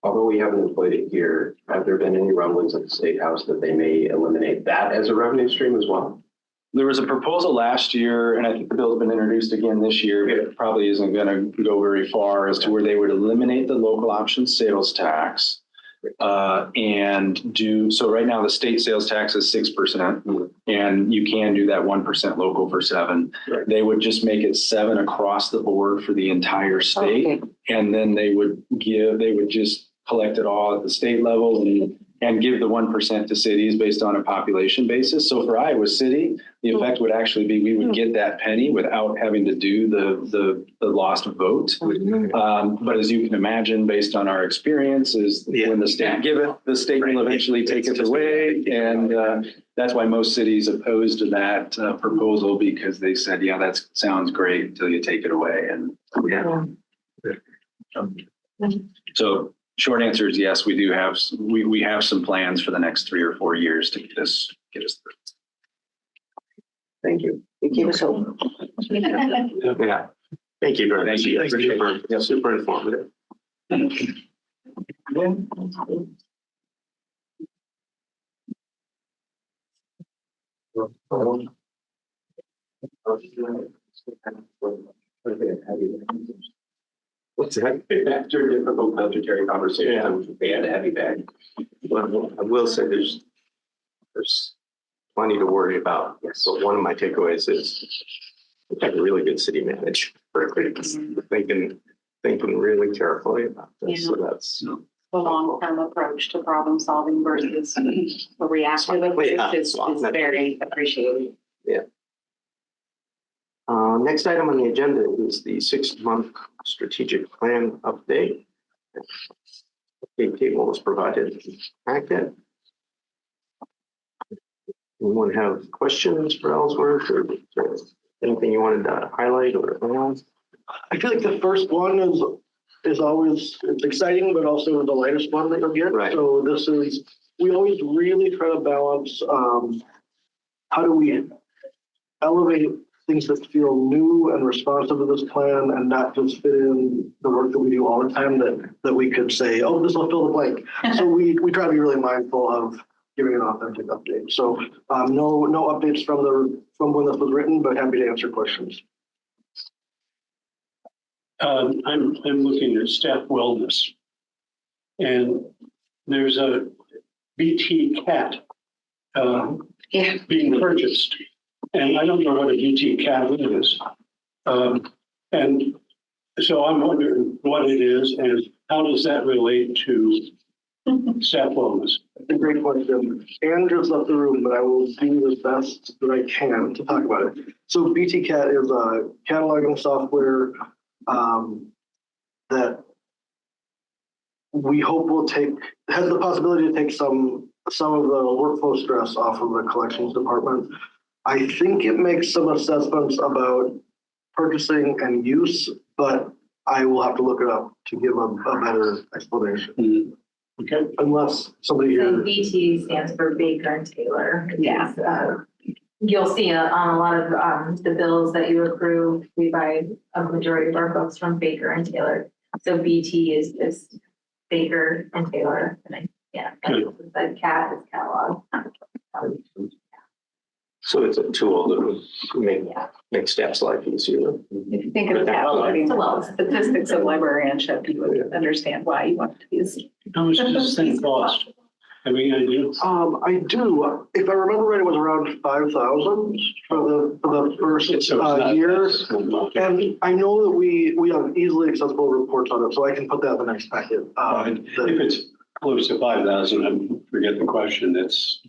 Although we haven't employed it here, have there been any rumblings at the State House that they may eliminate that as a revenue stream as well? There was a proposal last year, and I think the bill's been introduced again this year, but it probably isn't going to go very far, as to where they would eliminate the local option sales tax and do, so right now the state sales tax is 6%, and you can do that 1% local for 7%. Right. They would just make it 7% across the board for the entire state. Okay. And then they would just collect it all at the state level and give the 1% to cities based on a population basis. So for Iowa City, the effect would actually be we would get that penny without having to do the lost vote. But as you can imagine, based on our experiences, when the state give it, the state will eventually take it away. And that's why most cities opposed to that proposal, because they said, yeah, that sounds great until you take it away. And so short answer is yes, we do have, we have some plans for the next 3 or 4 years to get us through. Thank you. You keep us hope. Yeah. Thank you very much. Thank you. Appreciate it. Super informative. What's that? After a difficult budgetary conversation, they had a heavy bag. Well, I will say there's plenty to worry about. So one of my takeaways is we have a really good city manager, thinking really carefully about this. So the long-term approach to problem solving versus a reactive Wait, approach is very appreciated. Next item on the agenda is the 6-month strategic plan update. The table was provided in the packet. Anyone have questions for Ellsworth or anything you wanted to highlight or add? I feel like the first one is always, it's exciting, but also the lightest one that you'll get. Right. So we always really try to balance, how do we elevate things that feel new and responsive to this plan and not just fit in the work that we do all the time that we could say, oh, this will fill the blank. So we try to be really mindful of giving an authentic update. So no updates from when this was written, but happy to answer questions. I'm looking at staff wellness. And there's a BT cat being purchased. And I don't know what a BT cat is. And so I'm wondering what it is and how does that relate to staff wellness? That's a great question. Andrew's left the room, but I will do the best that I can to talk about it. So BT Cat is a cataloging software that we hope has the possibility to take some of the workflow stress off of the collections department. I think it makes some assessments about purchasing and use, but I will have to look it up to give a better explanation. Mm-hmm. Okay. Unless somebody here. So BT stands for Baker and Taylor. Yeah. You'll see on a lot of the bills that you approve, we buy a majority of our books from Baker and Taylor. So BT is just Baker and Taylor. And the cat is catalog. So it's a tool that would make staff's life easier. If you think of cataloging statistics of librarianship, you would understand why you want to use. How much does this thing cost? Have you any idea? I do. If I remember right, it was around 5,000 for the first year. And I know that we have easily accessible reports on it, so I can put that in the next packet. If it's close to 5,000, I forget the question. It's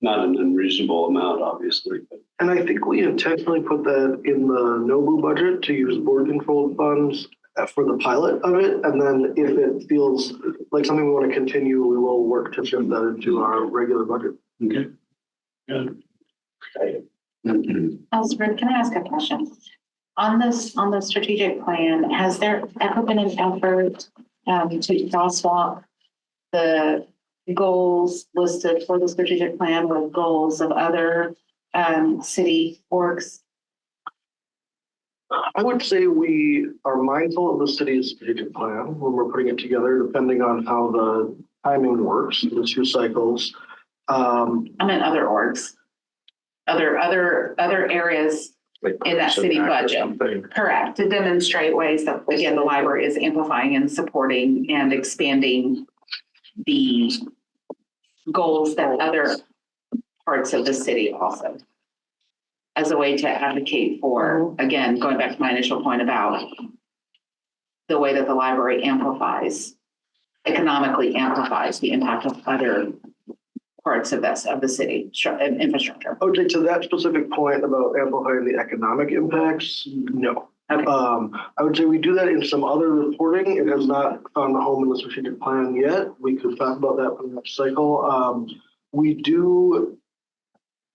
not an unreasonable amount, obviously. And I think we intentionally put that in the NOBU budget to use board controlled funds for the pilot of it. And then if it feels like something we want to continue, we will work to shift that into our regular budget. Okay. Good. Ellsworth, can I ask a question? On the strategic plan, has there ever been an effort to crosswalk the goals listed for the strategic plan with goals of other city orgs? I would say we are mindful of the city's strategic plan when we're putting it together, depending on how the timing works, the 2 cycles. I meant other orgs, other areas Like in that city Parks and Rec or budget. something. Correct, to demonstrate ways that, again, the library is amplifying and supporting and expanding the goals that other parts of the city also, as a way to advocate for, again, going back to my initial point about the way that the library economically amplifies the impact of other parts of the city infrastructure. I would say to that specific point about amplifying the economic impacts, no. Okay. I would say we do that in some other reporting. It has not found a home in the strategic plan yet. We could talk about that for the next cycle. We do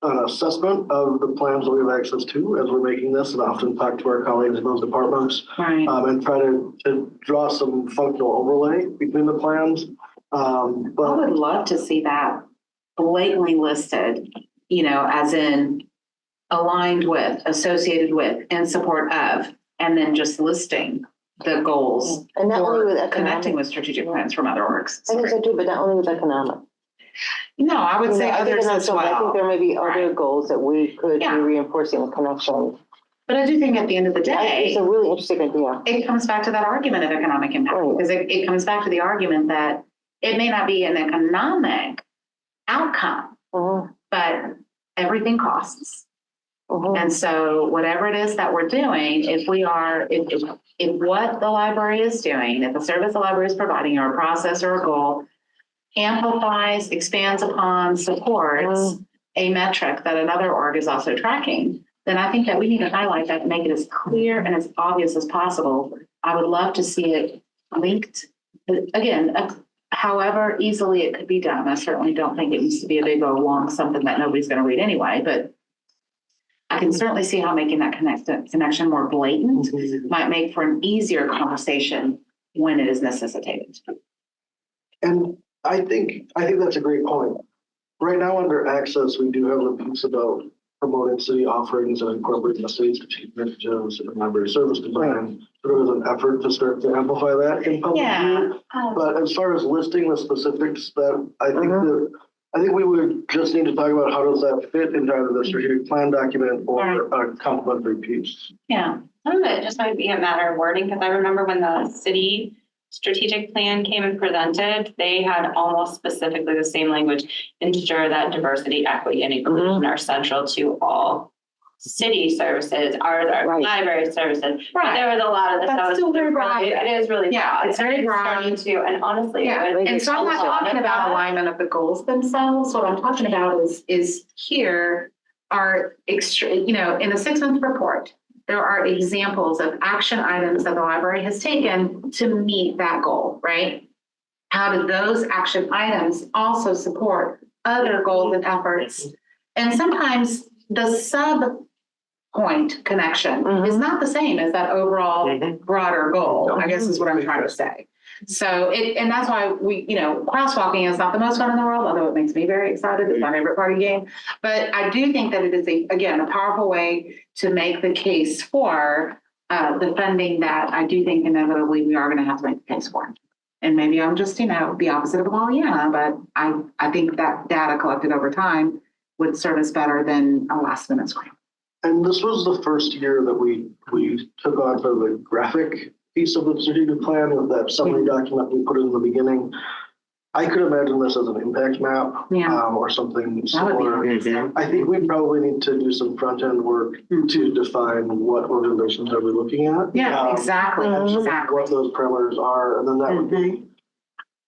an assessment of the plans that we have access to as we're making this, and often talk to our colleagues in those departments, Right. and try to draw some functional overlay between the plans. I would love to see that blatantly listed, as in aligned with, associated with, in support of, and then just listing the goals. And not only with for economic. connecting with strategic plans from other orgs. I think so too, but not only with economic. No, I would say I think others that's as I think well. there may be other Right. goals that we could be Yeah. reinforcing the connection. But I do think at the end of the It's day, a really interesting idea. it comes back to that argument of economic impact, Right. because it comes back to the argument that it may not be an economic outcome, Mhm. but everything costs. And so whatever it is that we're doing, if what the library is doing, if the service the library is providing or a process or a goal amplifies, expands upon, supports a metric that another org is also tracking, then I think that we need to highlight that and make it as clear and as obvious as possible. I would love to see it linked, again, however easily it could be done. I certainly don't think it needs to be a big old long something that nobody's going to read anyway, but I can certainly see how making that connection more blatant might make for an easier conversation when it is necessitated. And I think that's a great point. Right now, under access, we do have the piece about promoting city offerings and incorporating the city's strategic initiatives and library service design. There was an effort to start to amplify that in public view. But as far as listing the specifics, that I think we would just need to talk about how does that fit into either the strategic plan document or a complementary piece. Yeah. Some of it just might be a matter of wording, because I remember when the city strategic plan came and presented, they had almost specifically the same language, ensure that diversity, equity, and inclusion are central to all city services, our library services. But there was a lot of this. That's still very broad. It is really broad. It's very broad. And honestly, And so I'm not talking about alignment of the goals themselves. What I'm talking about is here are in the 6-month report, there are examples of action items that the library has taken to meet that goal, right? How do those action items also support other goals and efforts? And sometimes the sub-point connection is not the same as that overall broader goal, I guess is what I'm trying to say. So and that's why crosswalking is not the most fun in the world, although it makes me very excited. It's my favorite party game. But I do think that it is a powerful way to make the case for the funding that I do think inevitably we are going to have to make the case for. And maybe I'm just, the opposite of a Pollyanna, but I think that data collected over time would serve us better than a last minute scramble. And this was the first year that we took on sort of the graphic piece of the strategic plan with that summary document we put in the beginning. I could imagine this as an impact map or something similar. I think we probably need to do some front end work to define what organizations are we looking at. Yeah, exactly. What those parameters are, and then that would be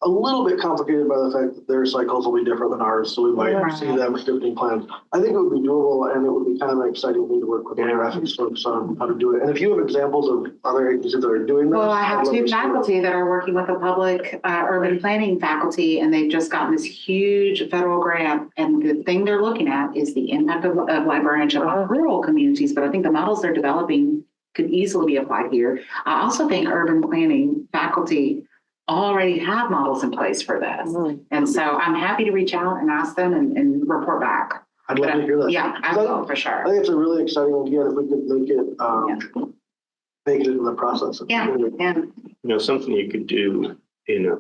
a little bit complicated by the fact that their cycles will be different than ours, so we might see them shifting plans. I think it would be doable, and it would be kind of an exciting thing to work with the graphics folks on how to do it. And if you have examples of other agencies that are doing this. Well, I have 2 faculty that are working with the public urban planning faculty, and they've just gotten this huge federal grant. And the thing they're looking at is the impact of librarianship on rural communities. But I think the models they're developing could easily be applied here. I also think urban planning faculty already have models in place for this. And so I'm happy to reach out and ask them and report back. I'd love to hear that. Yeah, I will for sure. I think it's a really exciting idea if we could make it into the process. Something you could do in a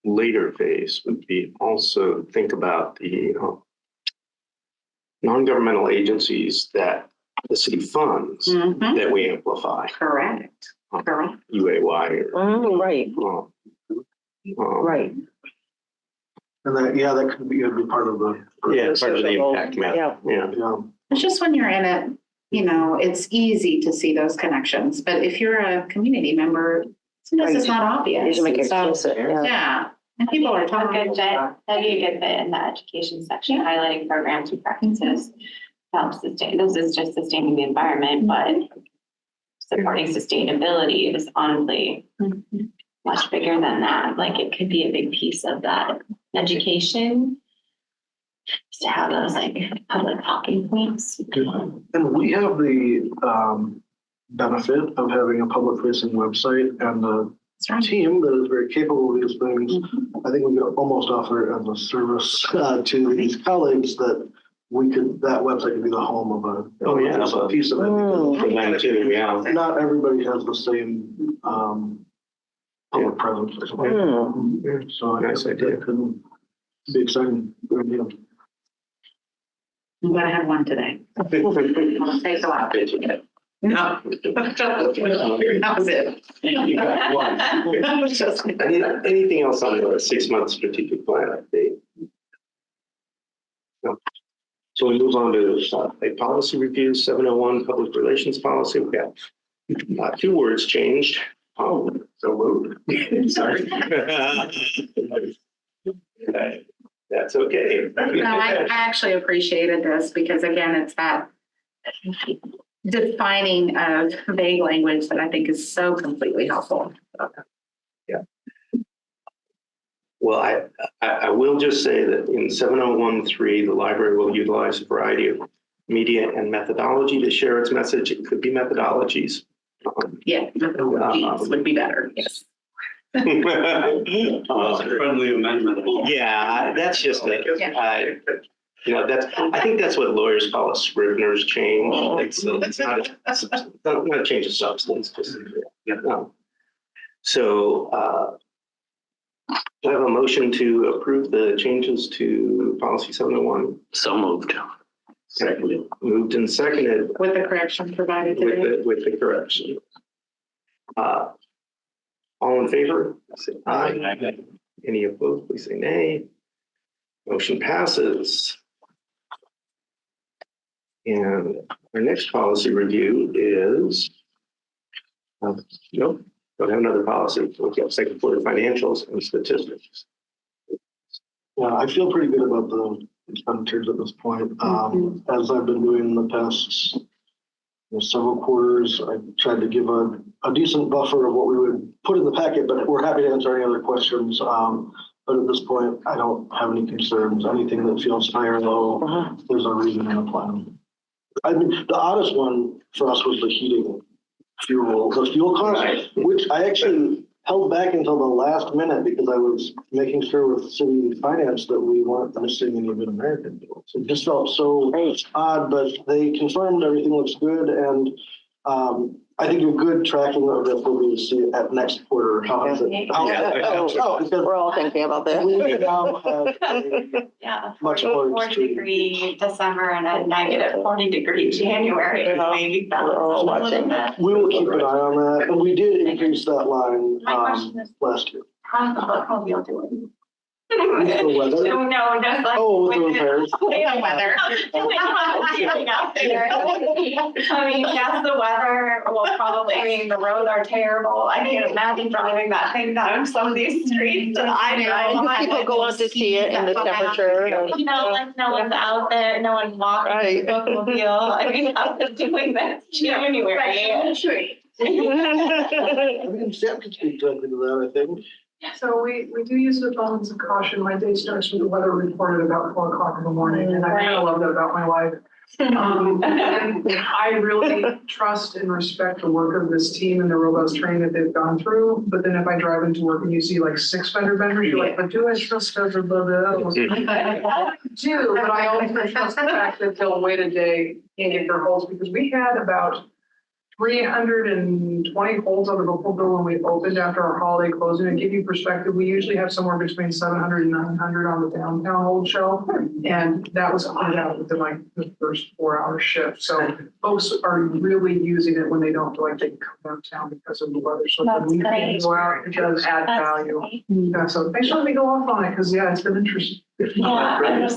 later phase would be also think about the non-governmental agencies that the city funds that we amplify. Correct. UAY or Right. Right. And that could be part of the. part of the impact map. Yeah. It's just when you're in it, it's easy to see those connections. But if you're a community member, sometimes it's not obvious. You make it So, explicit, yeah. And people are talking. That'd be a good fit in the education section, highlighting programs and practices to help sustain. This is just sustaining the environment, but supporting sustainability is honestly much bigger than that. Like it could be a big piece of that education to have those public talking points. And we have the benefit of having a public facing website and a team that is very capable of these things. I think we could almost offer it as a service to these colleagues that that website could be the home of a piece of it. For them too, Not everybody has the same public presence. So Nice I think that could be exciting. I'm gonna have one today. I'll take a lot. No. That was it. You got one. Anything else on the 6-month strategic plan update? No. So we move on to a policy review, 701 public relations policy. We got two words changed. Oh, so moved. Sorry. That's okay. No, I actually appreciated this because again, it's that defining of vague language that I think is so completely helpful. Yeah. Well, I will just say that in 701.3, the library will utilize a variety of media and methodology to share its message. It could be methodologies. Yeah, methodologies would be better, yes. Friendly amendment. Yeah, that's just that's I think that's what lawyers call a Scrivener's change. It's not a change of substance. Just so do I have a motion to approve the changes to policy 701? So moved. Seconded. Moved and seconded With the correction provided today. with the correction. All in favor? Say aye. Any opposed? Please say nay. Motion passes. And our next policy review is, nope, don't have another policy. We'll get second quarter financials and statistics. Yeah, I feel pretty good about the expenditures at this point. As I've been doing in the past several quarters, I tried to give a decent buffer of what we would put in the packet, but we're happy to answer any other questions. But at this point, I don't have any concerns. Anything that feels high or low, there's a reason in the plan. I mean, the oddest one for us was the heating fuel, the fuel cost, which I actually held back until the last minute because I was making sure with city finance that we weren't missing any Mid-American deals. It just felt so odd, but they confirmed everything looks good. And I think a good tracking of this will be to see at next quarter. Because We're all thinking about that. we now have Yeah, Much more 40-degree December and a negative 40-degree January. Maybe We're all watching. we will keep an eye on that. And we did increase that line My question is, last year. how's the bookmobile doing? With the weather? No, just like. Oh, with the with repairs. the weather. Out there. I mean, yes, the weather will probably, I mean, the roads are terrible. I can't imagine driving that thing down some of these streets. And I know. People go out to see it in the temperature. Like no one's out there, no one's walking Right. the bookmobile. I mean, I'm just doing this January. I mean, Sam can speak directly to that, I think. So we do use the abundance of caution. My day starts with the weather report at about 4:00 in the morning, and I kind of love that about my life. And I really trust and respect the work of this team and the robust training that they've gone through. But then if I drive into work and you see like 6 fender benders, you're like, but do I trust everybody else? I do, but I also trust the fact that they'll wait a day and get their holes, because we had about 320 holes on the bookmobile when we opened after our holiday closing. To give you perspective, we usually have somewhere between 700 and 900 on the downtown hold shelf. And that was cleared out within like the first 4-hour shift. So folks are really using it when they don't feel like they can come downtown because of the weather. So when we can go out, it does add value. Yeah, so thanks for letting me go off on it, because it's been interesting. Yeah,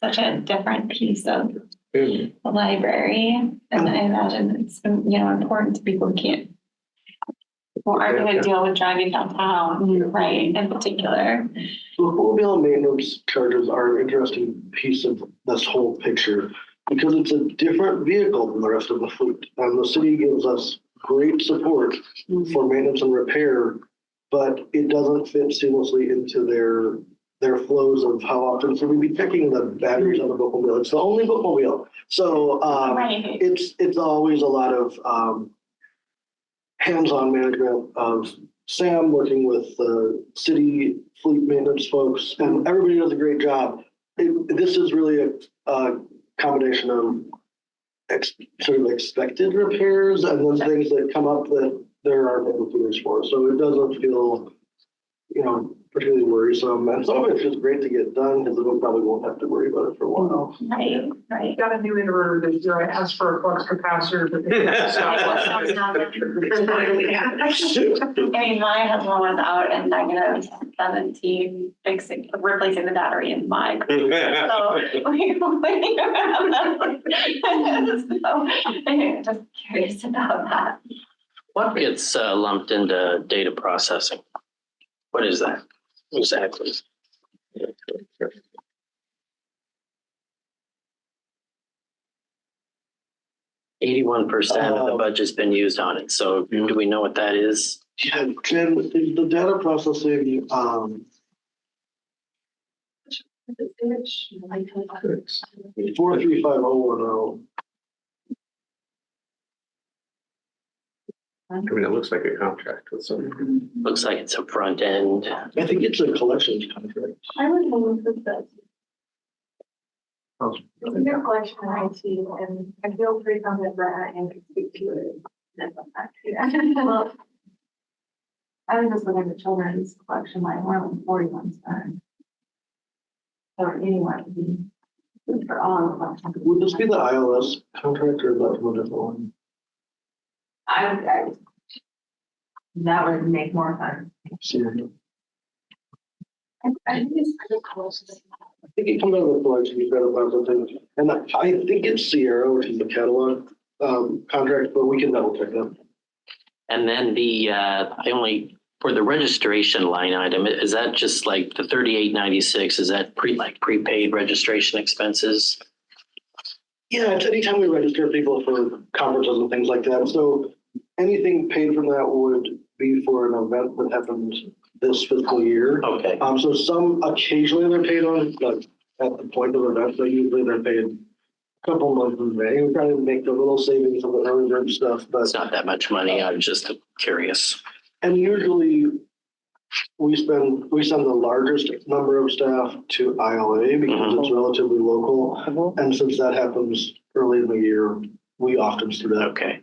such a different piece of the library, and I imagine it's important to people who aren't going to deal with driving downtown, right? In particular, Bookmobile maintenance charges are an interesting piece of this whole picture because it's a different vehicle than the rest of the fleet, and the city gives us great support for maintenance and repair, but it doesn't fit seamlessly into their flows of how often should we be checking the batteries on the bookmobile. It's the only bookmobile. So it's always a lot of hands-on management of Sam working with the city fleet maintenance folks, and everybody does a great job. This is really a combination of sort of expected repairs and then things that come up that there are able for. So it doesn't feel, particularly worrisome. And some of it's just great to get done because we probably won't have to worry about it for a while. Right, I right. got a new inverter this year. I asked for a flux capacitor, but they I mean, my husband was out in -17 fixing, replacing the battery in my car. So I'm just curious about that. What gets lumped into data processing? What is that exactly? 81% of the budget's been used on it. So do we know what that is? Yeah, Jen, the data processing, 435010. I mean, it looks like a contract with some. Looks like it's a front end. I think it's a collections contract. I would move with this. Oh. It's a new collection of IT and I feel pretty confident that I can speak to it. Well, I was just looking at the children's collection, like more than 41 spent. Or anyone, for all of them. Would this be the ILS contract or is that from a different one? That would make more sense. I think it's pretty close. I think it comes out of the collection, data processing. And I think it's Sierra, which is the catalog contract, but we can double check that. And then for the registration line item, is that just like the 3896? Is that prepaid registration expenses? Yeah, it's anytime we register people for conferences and things like that. So anything paid from that would be for an event that happened this fiscal year. Okay. So some occasionally they're paid on, like at the point of events, but usually they're paid a couple months in May. We try to make a little savings on the early bird stuff, but It's not that much money. I'm just curious. and usually we send the largest number of staff to ILA because it's relatively local. And since that happens early in the year, we often do that. Okay.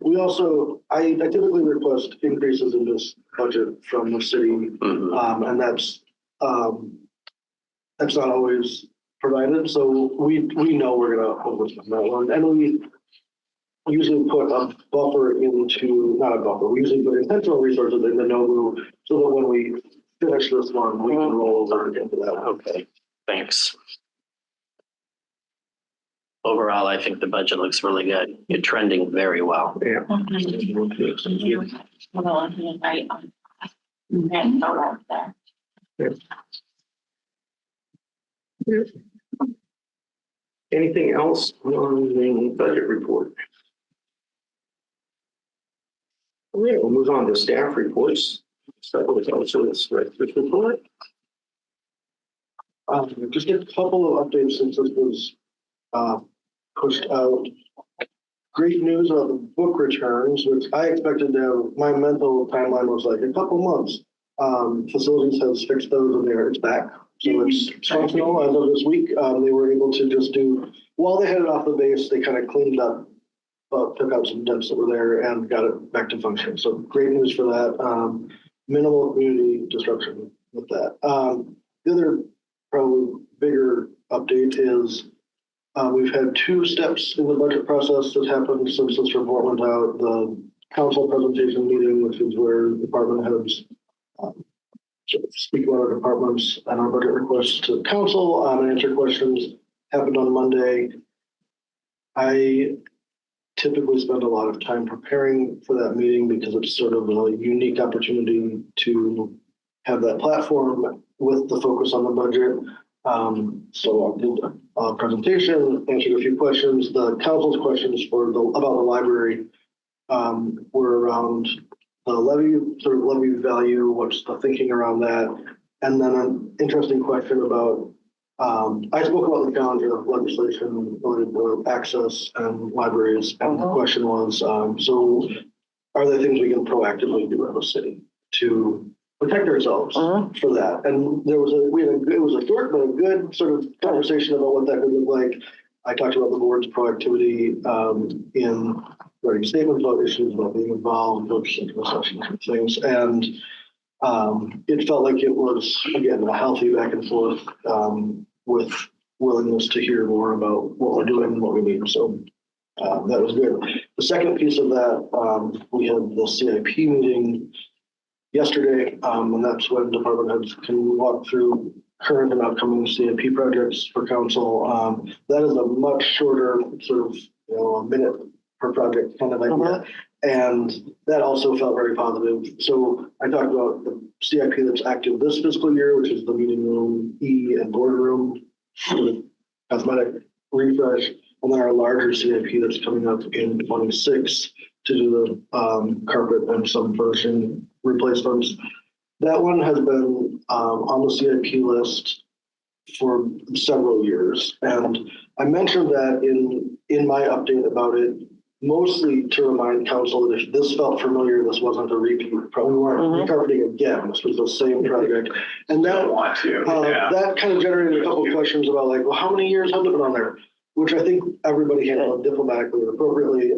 We also, I typically request increases in this budget from the city, and that's not always provided. So we know we're going to overspend that one, and we usually put a buffer into, not a buffer, we usually put intentional resources in the NOVU so that when we finish this one, we can roll over into that one. Okay. Thanks. Overall, I think the budget looks really good. You're trending very well. Yeah. Right on. And so right there. Anything else on the budget report? Okay, we'll move on to staff reports. Start with also the director's report. Just a couple of updates since this was pushed out. Great news about the book returns, which I expected to have. My mental timeline was like a couple months. Facilities has fixed those and it's back. So it's functional as of this week. They were able to just do, while they had it off the base, they kind of cleaned up, took out some dents that were there and got it back to function. So great news for that. Minimal community disruption with that. The other probably bigger update is we've had 2 steps in the budget process that happened since this report went out. The council presentation meeting, which is where department heads speak about our departments and our budget requests to council and answer questions, happened on Monday. I typically spend a lot of time preparing for that meeting because it's sort of a unique opportunity to have that platform with the focus on the budget. So I did a presentation, answered a few questions. The council's questions about the library were around the levy value, what's the thinking around that, and then an interesting question about. I spoke about the calendar of legislation related to access and libraries, and the question was, so are there things we can proactively do as a city to protect ourselves for that? And it was a short but a good sort of conversation about what that would look like. I talked about the board's proactivity in writing statements about issues, about being involved, purchasing concessions and things. And it felt like it was, again, a healthy back and forth, with willingness to hear more about what we're doing and what we need. So that was good. The second piece of that, we had the CIP meeting yesterday, and that's when department heads can walk through current and upcoming CIP projects for council. That is a much shorter sort of, a minute per project kind of idea. And that also felt very positive. So I talked about the CIP that's active this fiscal year, which is the meeting room E and boardroom cosmetic refresh. And then our larger CIP that's coming up in 26 to do the carpet and some furnishing replacements. That one has been on the CIP list for several years. And I mentioned that in my update about it, mostly to remind council that if this felt familiar, this wasn't a repeat. Probably weren't recarpeting again. This was the same project. And that, that kind of generated a couple of questions about like, well, how many years have they been on there? Which I think everybody handled diplomatically and appropriately.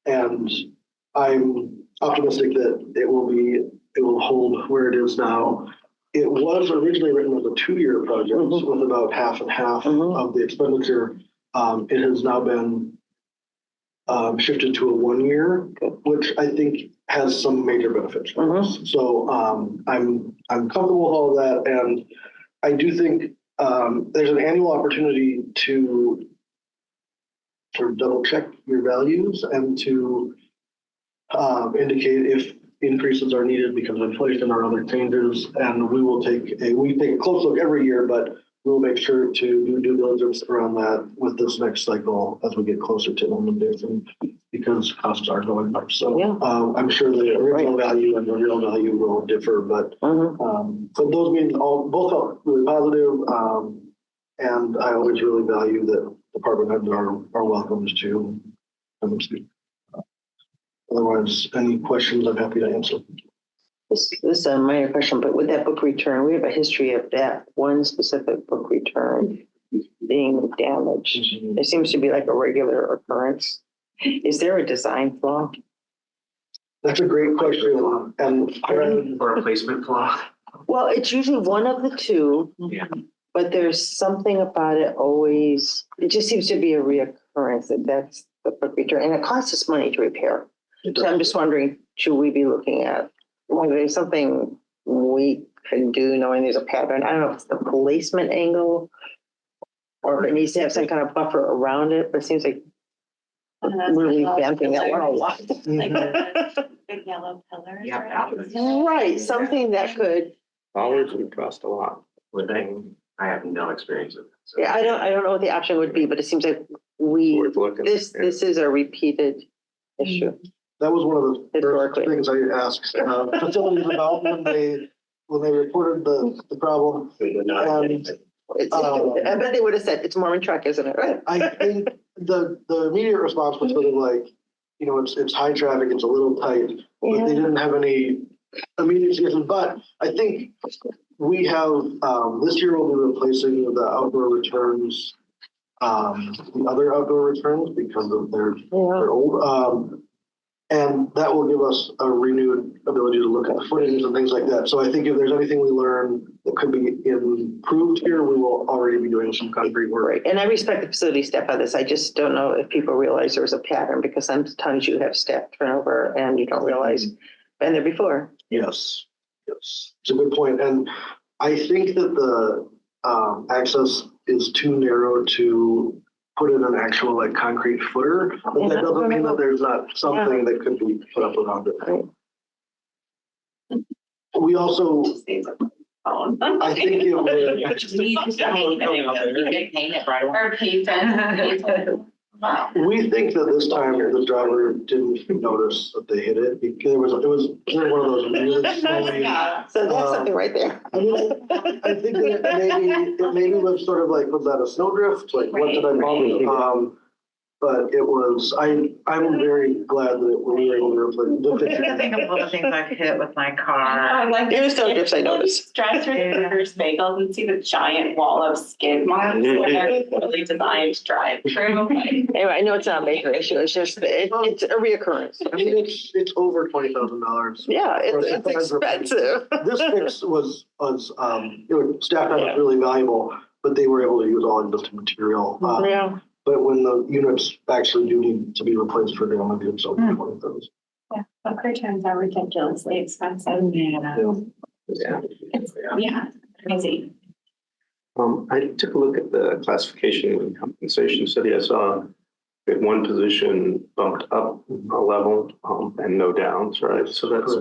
And I'm optimistic that it will hold where it is now. It was originally written as a 2-year project with about half and half of the expenditure. It has now been shifted to a 1-year, which I think has some major benefits for us. So I'm comfortable with all of that. And I do think there's an annual opportunity to sort of double check your values and to indicate if increases are needed because of inflation or other changes. And we take a close look every year, but we'll make sure to do due diligence around that with this next cycle as we get closer to implementation, because costs are going up. So I'm sure the original value and the real value will differ, but so those meetings both felt really positive. And I always really value that department heads are welcome to come and speak. Otherwise, any questions, I'm happy to answer. This is a minor question, but with that book return, we have a history of that one specific book return being damaged. It seems to be like a regular occurrence. Is there a design flaw? That's a great question. And Or a placement flaw? Well, it's usually one of the two. But there's something about it always, it just seems to be a reoccurrence that's the book return, and it costs us money to repair. So I'm just wondering, should we be looking at whether there's something we can do knowing there's a pattern? I don't know if it's the placement angle or if it needs to have some kind of buffer around it, but it seems like we're revamping that one a lot. Like the big yellow pillars. Right, something that could. Dollars would cost a lot. Would they? I have no experience with it. So. Yeah, I don't know what the option would be, but it seems like Worth looking. this is a repeated issue. that was one of the first things I asked facilities about when they reported the problem. And I bet they would have said it's Mormon truck, isn't it? Right. I think the immediate response was sort of like, it's high traffic, it's a little tight, but they didn't have any immediate suggestions. But I think we have this year we'll be replacing the outdoor returns, the other outdoor returns because of they're old. And that will give us a renewed ability to look at footings and things like that. So I think if there's anything we learn that could be improved here, we will already be doing some concrete work. Right. And I respect the facility staff on this. I just don't know if people realize there's a pattern, because sometimes you have staff turnover and you don't realize been there before. Yes. It's a good point. And I think that the access is too narrow to put in an actual concrete footer, but that doesn't mean that there's not something that could be put up around it. Right. We also, I think it would. Or paint it. Wow. We think that this time the driver didn't notice that they hit it because it was one of those really slowly. So that's something right there. I think that it maybe was sort of like, was that a snowdrift? Like, what did I bump? but it was, I'm very glad that we were able to replace the I think of all the things I've hit with my car. I like There's no gifts I noticed. Drive through the reverse bagels and see the giant wall of skid marks when they're really designed to drive through. Anyway, I know it's not a major issue. It's just, it's a reoccurrence. I mean, it's over $20,000. Yeah, it's expensive. This fix was, staff time was really valuable, but they were able to use all existing material. Yeah. But when the units actually do need to be replaced for damage, it's over 20,000. Yeah, but car turns are ridiculously expensive. Yeah. It's, yeah, crazy. I took a look at the classification and compensation study. I saw we had one position bumped up a level, and no downs, right? So that's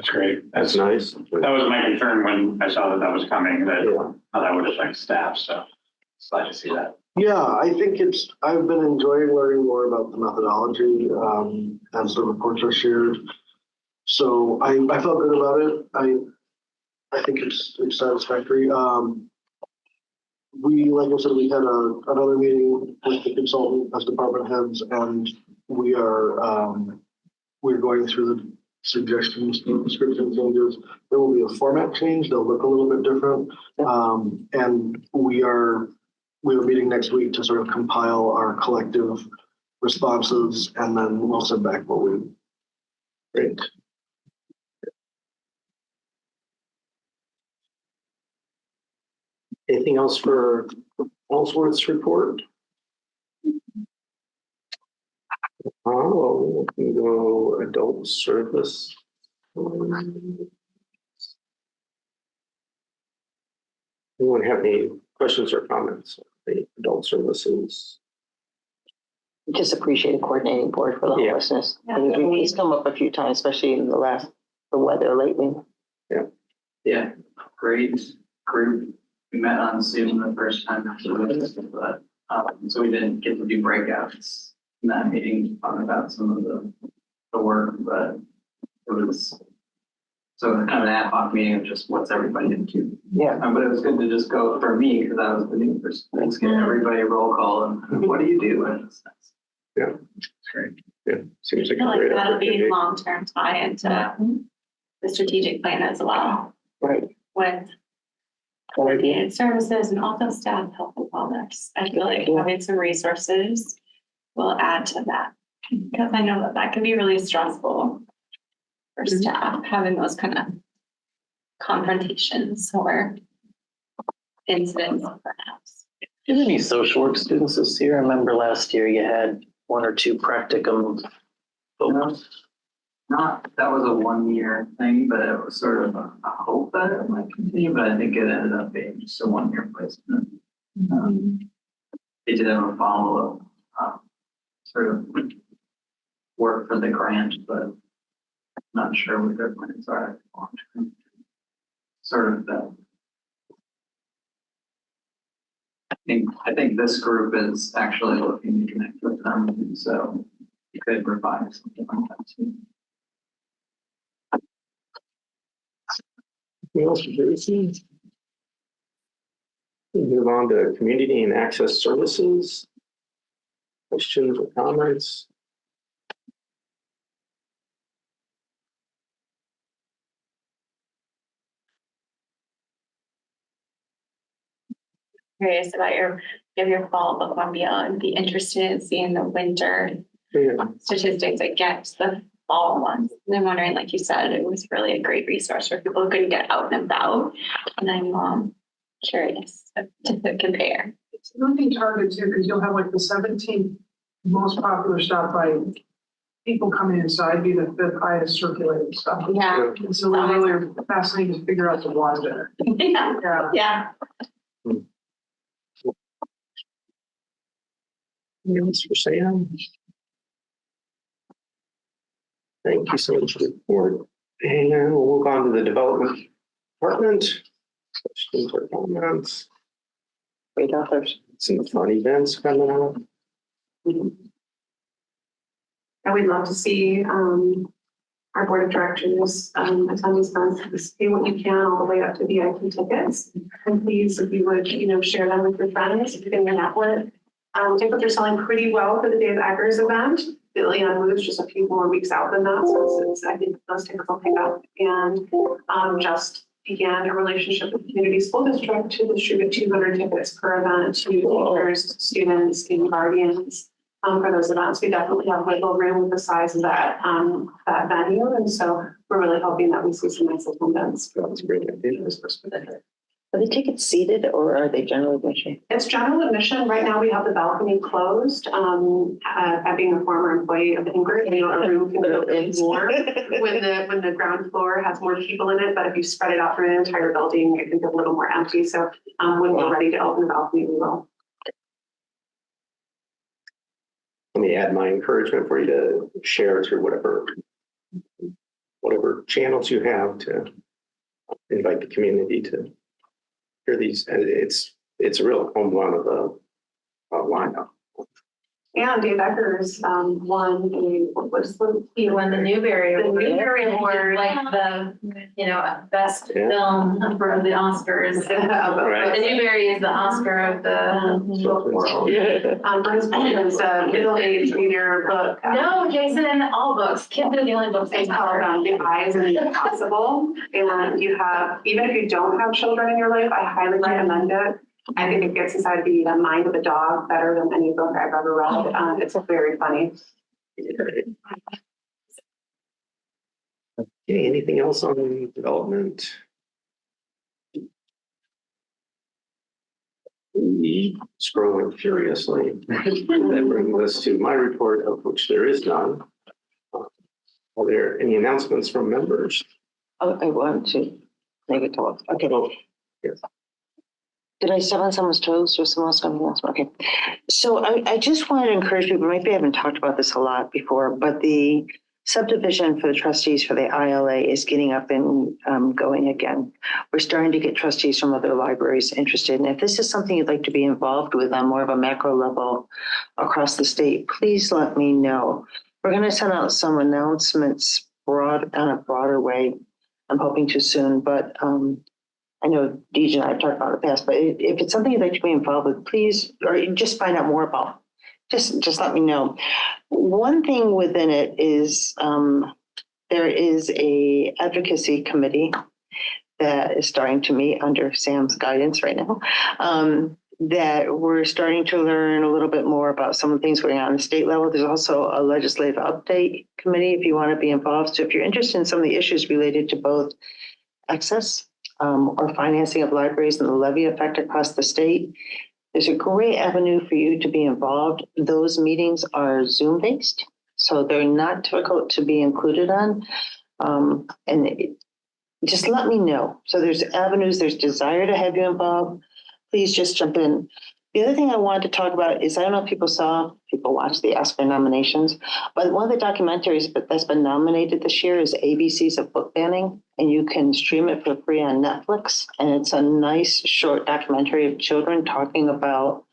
great. That's nice. That was my concern when I saw that was coming, that Yeah. how that would affect staff. So it's glad to see that. Yeah, I think I've been enjoying learning more about the methodology as the reports are shared. So I felt good about it. I think it's satisfactory. We, like I said, we had another meeting with the consultant as department heads, and we're going through the suggestions, the description changes. There will be a format change. They'll look a little bit different. And we are meeting next week to sort of compile our collective responses, and then we'll send back what we. Great. Anything else for Ellsworth's report? Well, we can go adult service. Anyone have any questions or comments? The adult services. Just appreciate a coordinating board for the Yeah. homelessness. It's come up a few times, especially in the weather lately. Yeah, great group. We met on Zoom the first time after this, but so we didn't get to do breakouts in that meeting, talking about some of the work, but it was so kind of an ad hoc meeting of just what's everybody into. Yeah. But it was good to just go for me because I was the new person. Let's get everybody a roll call and what do you do? And it's nice. Yeah. It's great. Yeah, seems I like feel a like great that'll be opportunity. long-term tie into the strategic plan as well, Right. with coordinated services and also staff health and wellness. I feel like having some resources will add to that, because I know that can be really stressful for staff, having those kind of confrontations or incidents perhaps. Do you have any social work students this year? I remember last year you had one or two practicum folks. That was a 1 year thing, but it was sort of a hope that it might continue, but I think it ended up being just a 1 year placement. They did have a follow-up, sort of work for the grant, but I'm not sure what their plans are long term. Sort of that. I think this group is actually looking to connect with them, and so you could provide something like that too. Anything else for Jason? We move on to community and access services. Questions or comments? Curious about your fall book on and be interested in seeing the winter Yeah. statistics against the fall ones. And I'm wondering, like you said, it was really a great resource for people who couldn't get out and about. And I'm curious to compare. It's looking targeted too, because you'll have like the 17th most popular stop by people coming inside be the 5th highest circulating stop. Yeah. And so we're really fascinated to figure out the why there. Yeah. Yeah. Anything else for Sam? Thank you so much for the report. And we'll move on to the development department. Questions or comments? Great authors. Some fun events coming up. I would love to see our board of directors attend these events, pay what you can all the way up to VIP tickets. And please, if you would, share them with your friends, if you're in your network. Tickets are selling pretty well for the Dave Eggers event. The Leon moves just a few more weeks out than that, so I think those tickets will pick up. And just began a relationship with the community school district to distribute 200 tickets per event to teachers, students, and guardians for those events. We definitely have wiggle room with the size of that venue, and so we're really hoping that we see some nice attendance. That's a great idea. Are the tickets seated or are they general admission? It's general admission. Right now, we have the balcony closed. Being a former employee of the Ingrid, a room can go more when the ground floor has more people in it. But if you spread it out through the entire building, it can get a little more empty. So when we're ready to open the balcony, we will. Let me add my encouragement for you to share through whatever channels you have to invite the community to hear these. And it's a real home run of a lineup. And Dave Eggers won He won the Newbery Award. The Newbery Award. Like best film for the Oscars. Right. The Newbery is the Oscar of the world. For his book, it was a middle-aged reader book. No, Jason, all books. Kids are the only books. It's called The Eyes of the Impossible. And you have, even if you don't have children in your life, I highly recommend it. I think it gets inside the mind of a dog better than any book I've ever read. It's very funny. Okay, anything else on development? Scrolling furiously. That brings us to my report, of which there is none. Are there any announcements from members? Oh, I want to make a talk. Okay. Oh, yes. Did I step on someone's toes or someone else coming else? Okay. So I just wanted to encourage people, maybe I haven't talked about this a lot before, but the subdivision for the trustees for the ILA is getting up and going again. We're starting to get trustees from other libraries interested. And if this is something you'd like to be involved with on more of a macro level across the state, please let me know. We're going to send out some announcements on a broader way. I'm hoping to soon, but I know Deej and I have talked about it in the past, but if it's something you'd like to be involved with, please, or just find out more about, just let me know. One thing within it is there is a advocacy committee that is starting to meet under Sam's guidance right now. That we're starting to learn a little bit more about some of the things going on at the state level. There's also a legislative update committee if you want to be involved. So if you're interested in some of the issues related to both access or financing of libraries and the levy effect across the state, there's a great avenue for you to be involved. Those meetings are Zoom-based, so they're not difficult to be included on. Just let me know. So there's avenues, there's desire to have you involved. Please just jump in. The other thing I wanted to talk about is, I don't know if people watched the Oscar nominations, but one of the documentaries that's been nominated this year is ABCs of Book Banning, and you can stream it for free on Netflix. And it's a nice short documentary of children talking about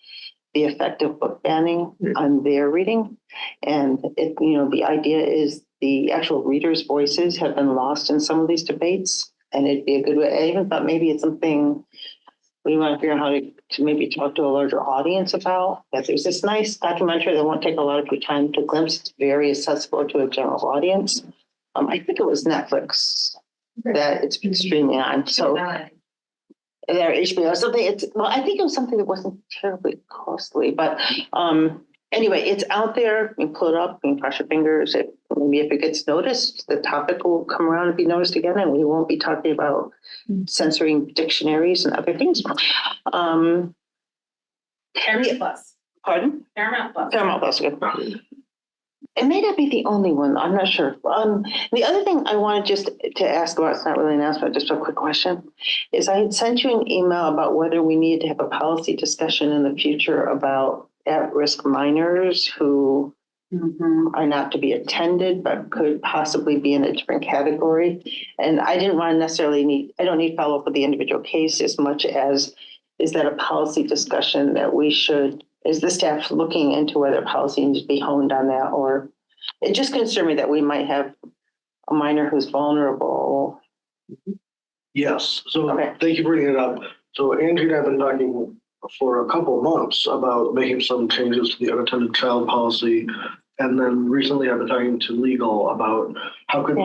the effect of book banning on their reading. And the idea is the actual readers' voices have been lost in some of these debates, and it'd be a good way. I even thought maybe it's something we want to figure out how to maybe talk to a larger audience about. That there's this nice documentary that won't take a lot of your time to glimpse. It's very accessible to a general audience. I think it was Netflix that it's been streaming on. So there, HBO or something. I think it was something that wasn't terribly costly, but anyway, it's out there. You can pull it up, you can cross your fingers. Maybe if it gets noticed, the topic will come around and be noticed again, and we won't be talking about censoring dictionaries and other things. Paramount Plus. Pardon? Paramount Plus. Paramount Plus. Okay. It may not be the only one. I'm not sure. The other thing I wanted just to ask about, it's not really an announcement, just a quick question, is I had sent you an email about whether we needed to have a policy discussion in the future about at-risk minors who are not to be attended, but could possibly be in a different category. And I didn't want to necessarily I don't need follow up with the individual case as much as, is that a policy discussion that we should, is the staff looking into whether policy needs to be honed on that? Or it just concerned me that we might have a minor who's vulnerable. Yes. So Okay. Thank you for bringing it up. So Andrew and I have been talking for a couple of months about making some changes to the unattended child policy. And then recently I've been talking to legal about how could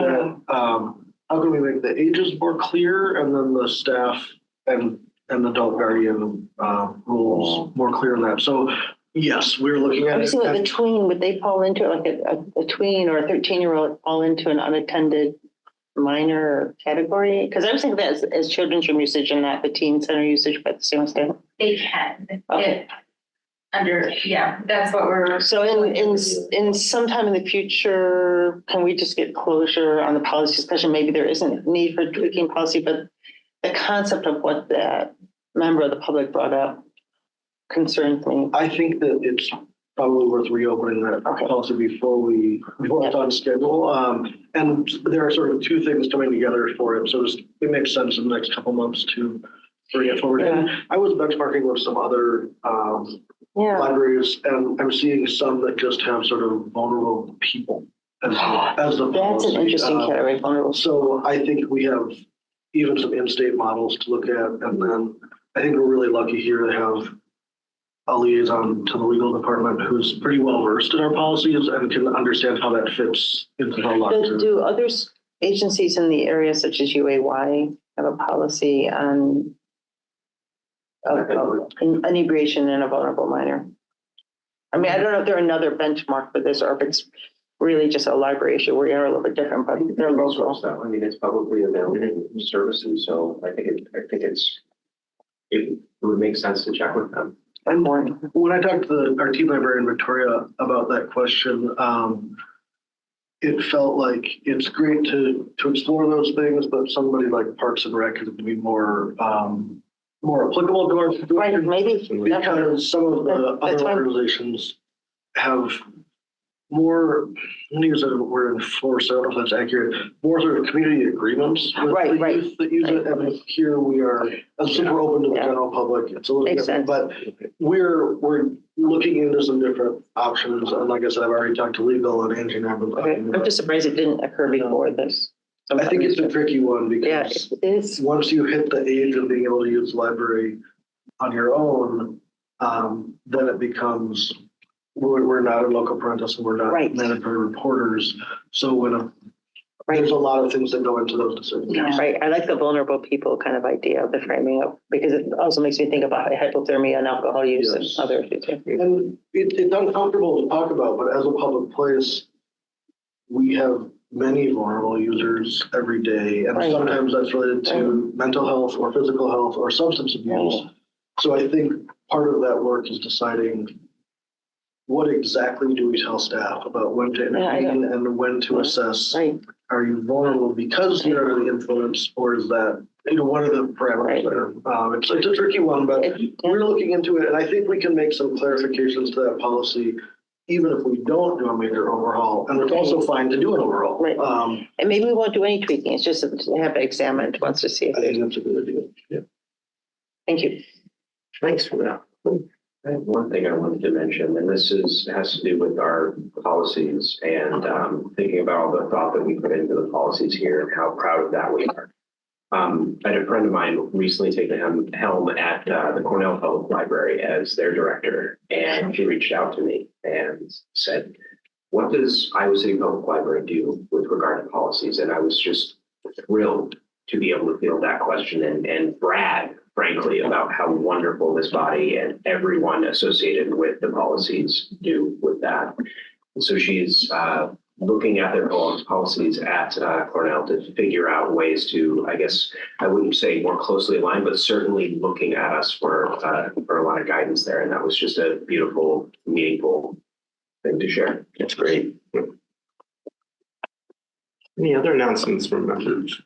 how can we make the ages more clear and then the staff and adult guardian rules more clear in that. So yes, we're looking at I'm it. just thinking the tween, would they fall into like a tween or a 13-year-old fall into an unattended minor category? Because I was thinking that as children's room usage and not the teen center usage by the same extent. They can. Okay. That's what we're. So in sometime in the future, can we just get closure on the policy discussion? Maybe there isn't need for tweaking policy, but the concept of what that member of the public brought up concerns me. I think that it's probably worth reopening that policy before it's on schedule. And there are sort of two things coming together for it. So it makes sense in the next couple months to bring it forward. Yeah. And I was benchmarking with some other libraries, and I'm seeing some that just have sort of vulnerable people as the That's policy. an interesting category, vulnerable. So I think we have even some in-state models to look at. And then I think we're really lucky here to have a liaison to the legal department who's pretty well versed in our policies and can understand how that fits into the law. Do other agencies in the area such as UAY have a policy on inebriation in a vulnerable minor? I mean, I don't know if they're another benchmark for this or if it's really just a library issue. We're a little bit different, but they're local. I mean, it's publicly available services, so I think it would make sense to check with them. And when I talked to our team librarian Victoria about that question, it felt like it's great to explore those things, but somebody like Parks and Rec could be more applicable to our situation. Right, maybe. Because some of the other organizations have more, I'm going to use that word enforce, I don't know if that's accurate, more sort of community agreements with the youth that use it. And here we are, as we're open to the general public, it's a little different, but we're looking into some different options. And like I said, I've already talked to legal and Angie and I've been talking about. I'm just surprised it didn't occur before this. I think it's a tricky one because it is. Once you hit the age of being able to use the library on your own, then it becomes, we're not a local parentis and we're not mandatory reporters. So there's a lot of things that go into those decisions. Yeah. Right. I like the vulnerable people kind of idea of the framing up because it also makes me think about hypothermia and alcohol use and other issues. And it's uncomfortable to talk about, but as a public place, we have many vulnerable users every day. And sometimes that's related to mental health or physical health or substance abuse. So I think part of that work is deciding what exactly do we tell staff about when to intervene and when to assess. Are you vulnerable because you're under the influence, or is that, what are the parameters there? It's a tricky one, but we're looking into it. And I think we can make some clarifications to that policy, even if we don't do a major overhaul. And it's also fine to do an overhaul. And maybe we won't do any tweaking. It's just to have it examined once to see if I think that's a good idea. Yeah. Thank you. Thanks for that. I have one thing I wanted to mention, and this has to do with our policies and thinking about all the thought that we put into the policies here and how proud of that we are. I had a friend of mine recently take the helm at the Cornell Public Library as their director, and she reached out to me and said, what does Iowa City Public Library do with regard to policies? And I was just thrilled to be able to field that question and brag, frankly, about how wonderful this body and everyone associated with the policies do with that. And so she's looking at their policies at Cornell to figure out ways to, I guess, I wouldn't say more closely aligned, but certainly looking at us for a lot of guidance there. And that was just a beautiful, meaningful thing to share. That's great. Any other announcements from members?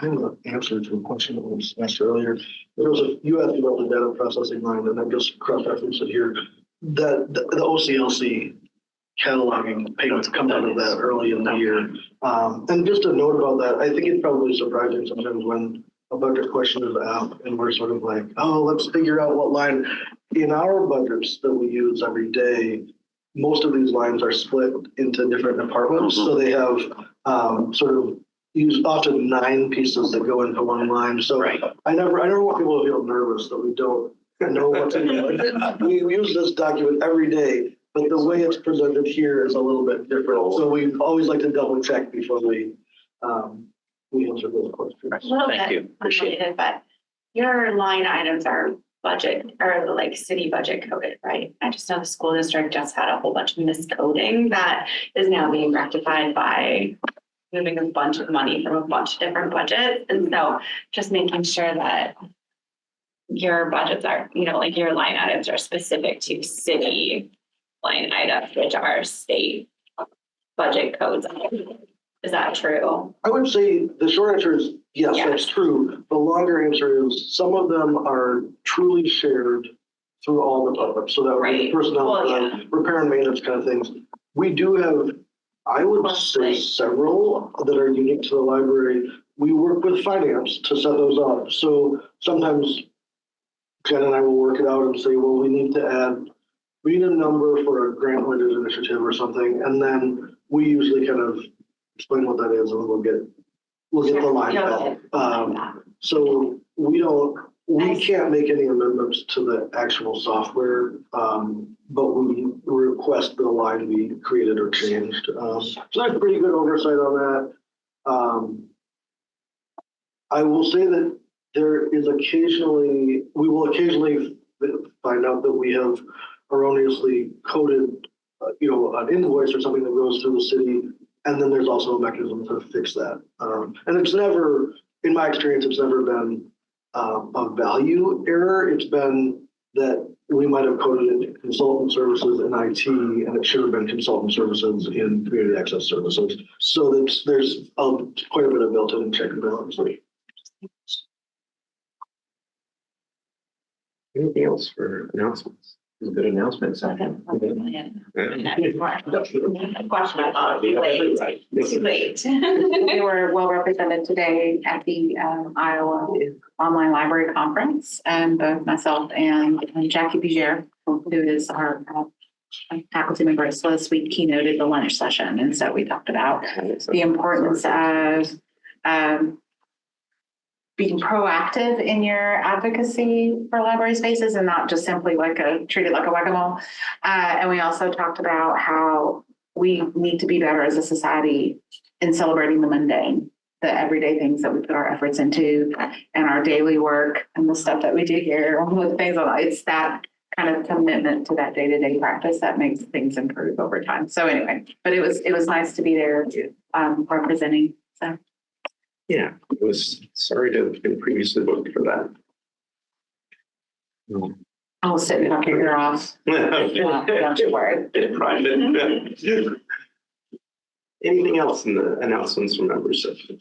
I have an answer to a question that was asked earlier. There was you asked about the data processing line, and I just cross-referenced it here. That the OCLC cataloging payments come out of that early in the year. And just a note about that, I think it's probably surprising sometimes when a budget question is asked and we're sort of like, oh, let's figure out what line. In our budgets that we use every day, most of these lines are split into different departments. So they have sort of often 9 pieces that go into one line. So I never want people to feel nervous that we don't know what's in the budget. We use this document every day, but the way it's presented here is a little bit different. So we always like to double check before we answer those questions. A little Thank you. bit Appreciate it. unrelated, but your line items are budget or like city budget coded, right? I just know the school district just had a whole bunch of miscoding that is now being rectified by moving a bunch of money from a bunch of different budgets. And so just making sure that your budgets are, like your line items are specific to city line items, which are state budget codes. Is that true? I would say the short answer is yes, Yes. that's true. The longer answer is some of them are truly shared through all departments. So that would be Right. personnel, Well, yeah. repair and maintenance kind of things. We do have, I would say, several that are unique to the library. We work with finance to set those up. So sometimes Jen and I will work it out and say, well, we need a number for a grant funded initiative or something. And then we usually kind of explain what that is and we'll get the line out. So we can't make any amendments to the actual software, but we request the line be created or changed. So that's pretty good oversight on that. I will say that we will occasionally find out that we have erroneously coded, an invoice or something that goes through the city. And then there's also a mechanism to fix that. And it's never, in my experience, it's never been a value error. It's been that we might have coded it consultant services in IT and it should have been consultant services in community access services. So there's quite a bit of built-in check and balance. Anything else for announcements? Good announcements. A question about too late. We were well represented today at the Iowa Online Library Conference, and both myself and Jackie Bugere, who is our faculty member at SLIS, we keynoted the lunch session. And so we talked about the importance of being proactive in your advocacy for library spaces and not just simply treat it like a whack-a-mole. And we also talked about how we need to be better as a society in celebrating the mundane, the everyday things that we put our efforts into and our daily work and the stuff that we do here. All the things, it's that kind of commitment to that day-to-day practice that makes things improve over time. So anyway, but it was nice to be there representing. So. Yeah, I was sorry to have been previously booked for that. I'll sit and knock your ear off. Don't you worry. Private. Anything else in the announcements from members section?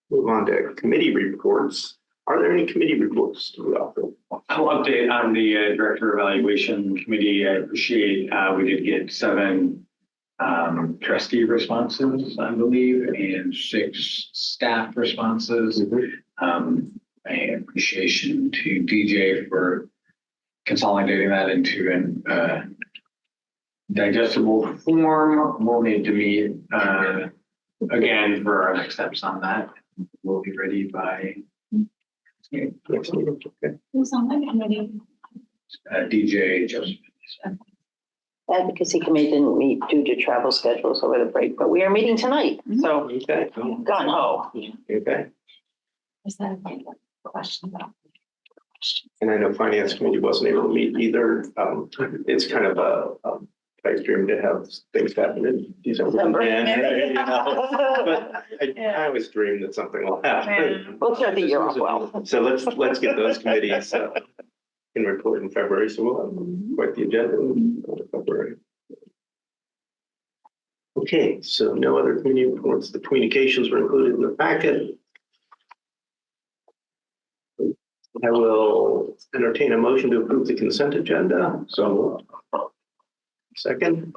Move on to committee reports. Are there any committee reports to offer? I'll update on the Director Evaluation Committee. I appreciate we did get 7 trustee responses, I believe, and 6 staff responses. My appreciation to DJ for consolidating that into an digestible form. We'll need to meet again for our next steps on that. We'll be ready by Next meeting. Okay. Who's on that committee? DJ Joseph. Advocacy committee didn't meet due to travel schedules over the break, but we are meeting tonight. So Okay. gun ho. Okay. Is that a question about? And I know finance committee wasn't able to meet either. It's kind of a pipe dream to have things happen in December. But I always dream that something will happen. We'll start the year off well. So let's get those committees in report in February. So we'll have quite the agenda in February. Okay, so no other committee reports. The communications were included in the packet. I will entertain a motion to approve the consent agenda. So second.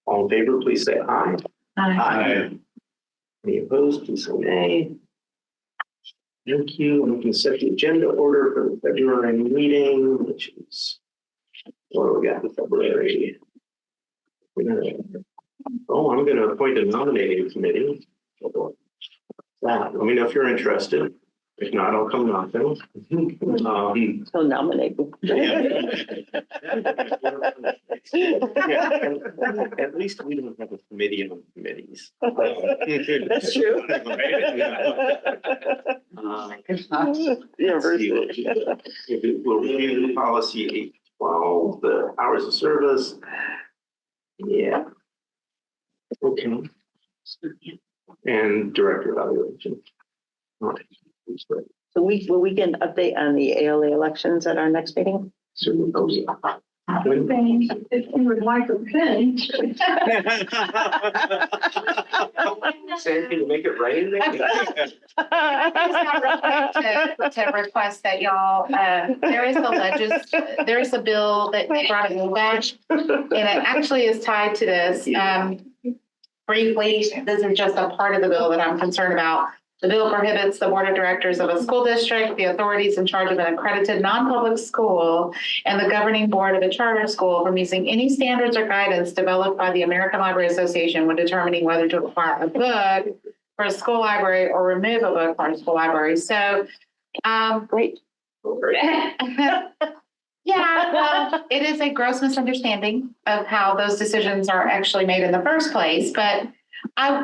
All in favor, please say aye. Aye. Any opposed, please say nay. Thank you. And we can set the agenda order for the February meeting, which is, what do we got in February? Oh, I'm going to appoint a nominating committee. Let me know if you're interested. If not, I'll come knocking. He'll nominate me. At least we don't have a committee on committees. That's true. University. We'll review policy 812, the hours of service. Yeah. Okay. And director evaluation. All right. So will we get an update on the ALA elections at our next meeting? So those If you would like a pin. Sam, can you make it rain? To request that y'all, there is a bill that brought it back, and it actually is tied to this. Briefly, this is just a part of the bill that I'm concerned about. The bill prohibits the board of directors of a school district, the authorities in charge of an accredited non-public school, and the governing board of a charter school from using any standards or guidance developed by the American Library Association when determining whether to acquire a book for a school library or remove a book from a school library. So, Great. yeah, well, it is a gross misunderstanding of how those decisions are actually made in the first place, but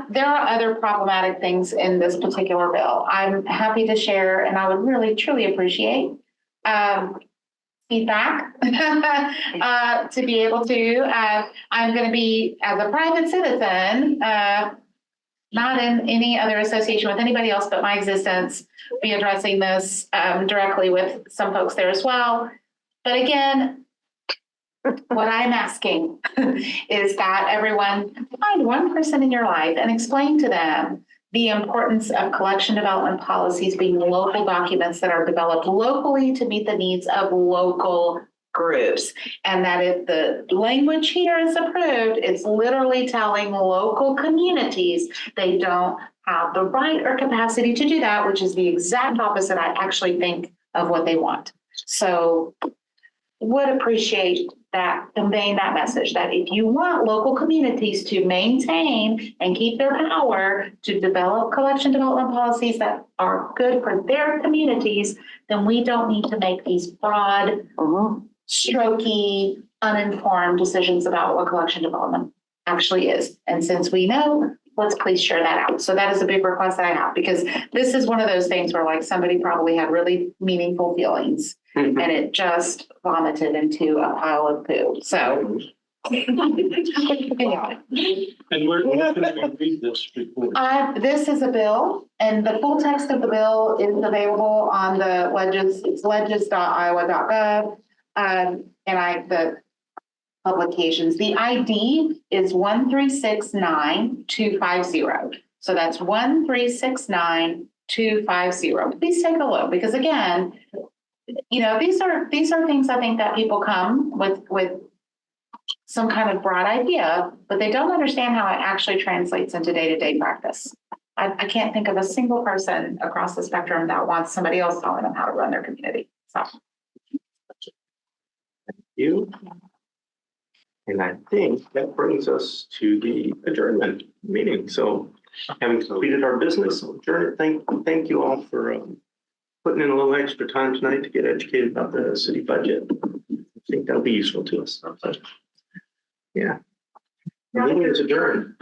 there are other problematic things in this particular bill. I'm happy to share, and I would really, truly appreciate feedback to be able to. I'm going to be, as a private citizen, not in any other association with anybody else but my existence, be addressing this directly with some folks there as well. But again, what I'm asking is that everyone find one person in your life and explain to them the importance of collection development policies being local documents that are developed locally to meet the needs of local groups. And that if the language here is approved, it's literally telling local communities they don't have the right or capacity to do that, which is the exact opposite I actually think of what they want. So would appreciate that, conveying that message that if you want local communities to maintain and keep their power to develop collection development policies that are good for their communities, then we don't need to make these broad, strokey, uninformed decisions about what collection development actually is. And since we know, let's please share that out. So that is a big request that I have, because this is one of those things where like somebody probably had really meaningful feelings and it just vomited into a pile of poo. So. Anyway. And where can we read this report? This is a bill, and the full text of the bill is available on the it's legis.iowa.gov. And the publications. The ID is 1369250. So that's 1369250. Please take a look, because again, you know, these are things I think that people come with some kind of broad idea, but they don't understand how it actually translates into day-to-day practice. I can't think of a single person across the spectrum that wants somebody else telling them how to run their community. So. Thank you. And I think that brings us to the adjournment meeting. So having completed our business, I'll adjourn it. Thank you all for putting in a little extra time tonight to get educated about the city budget. I think that'll be useful to us. Yeah. The meeting is adjourned.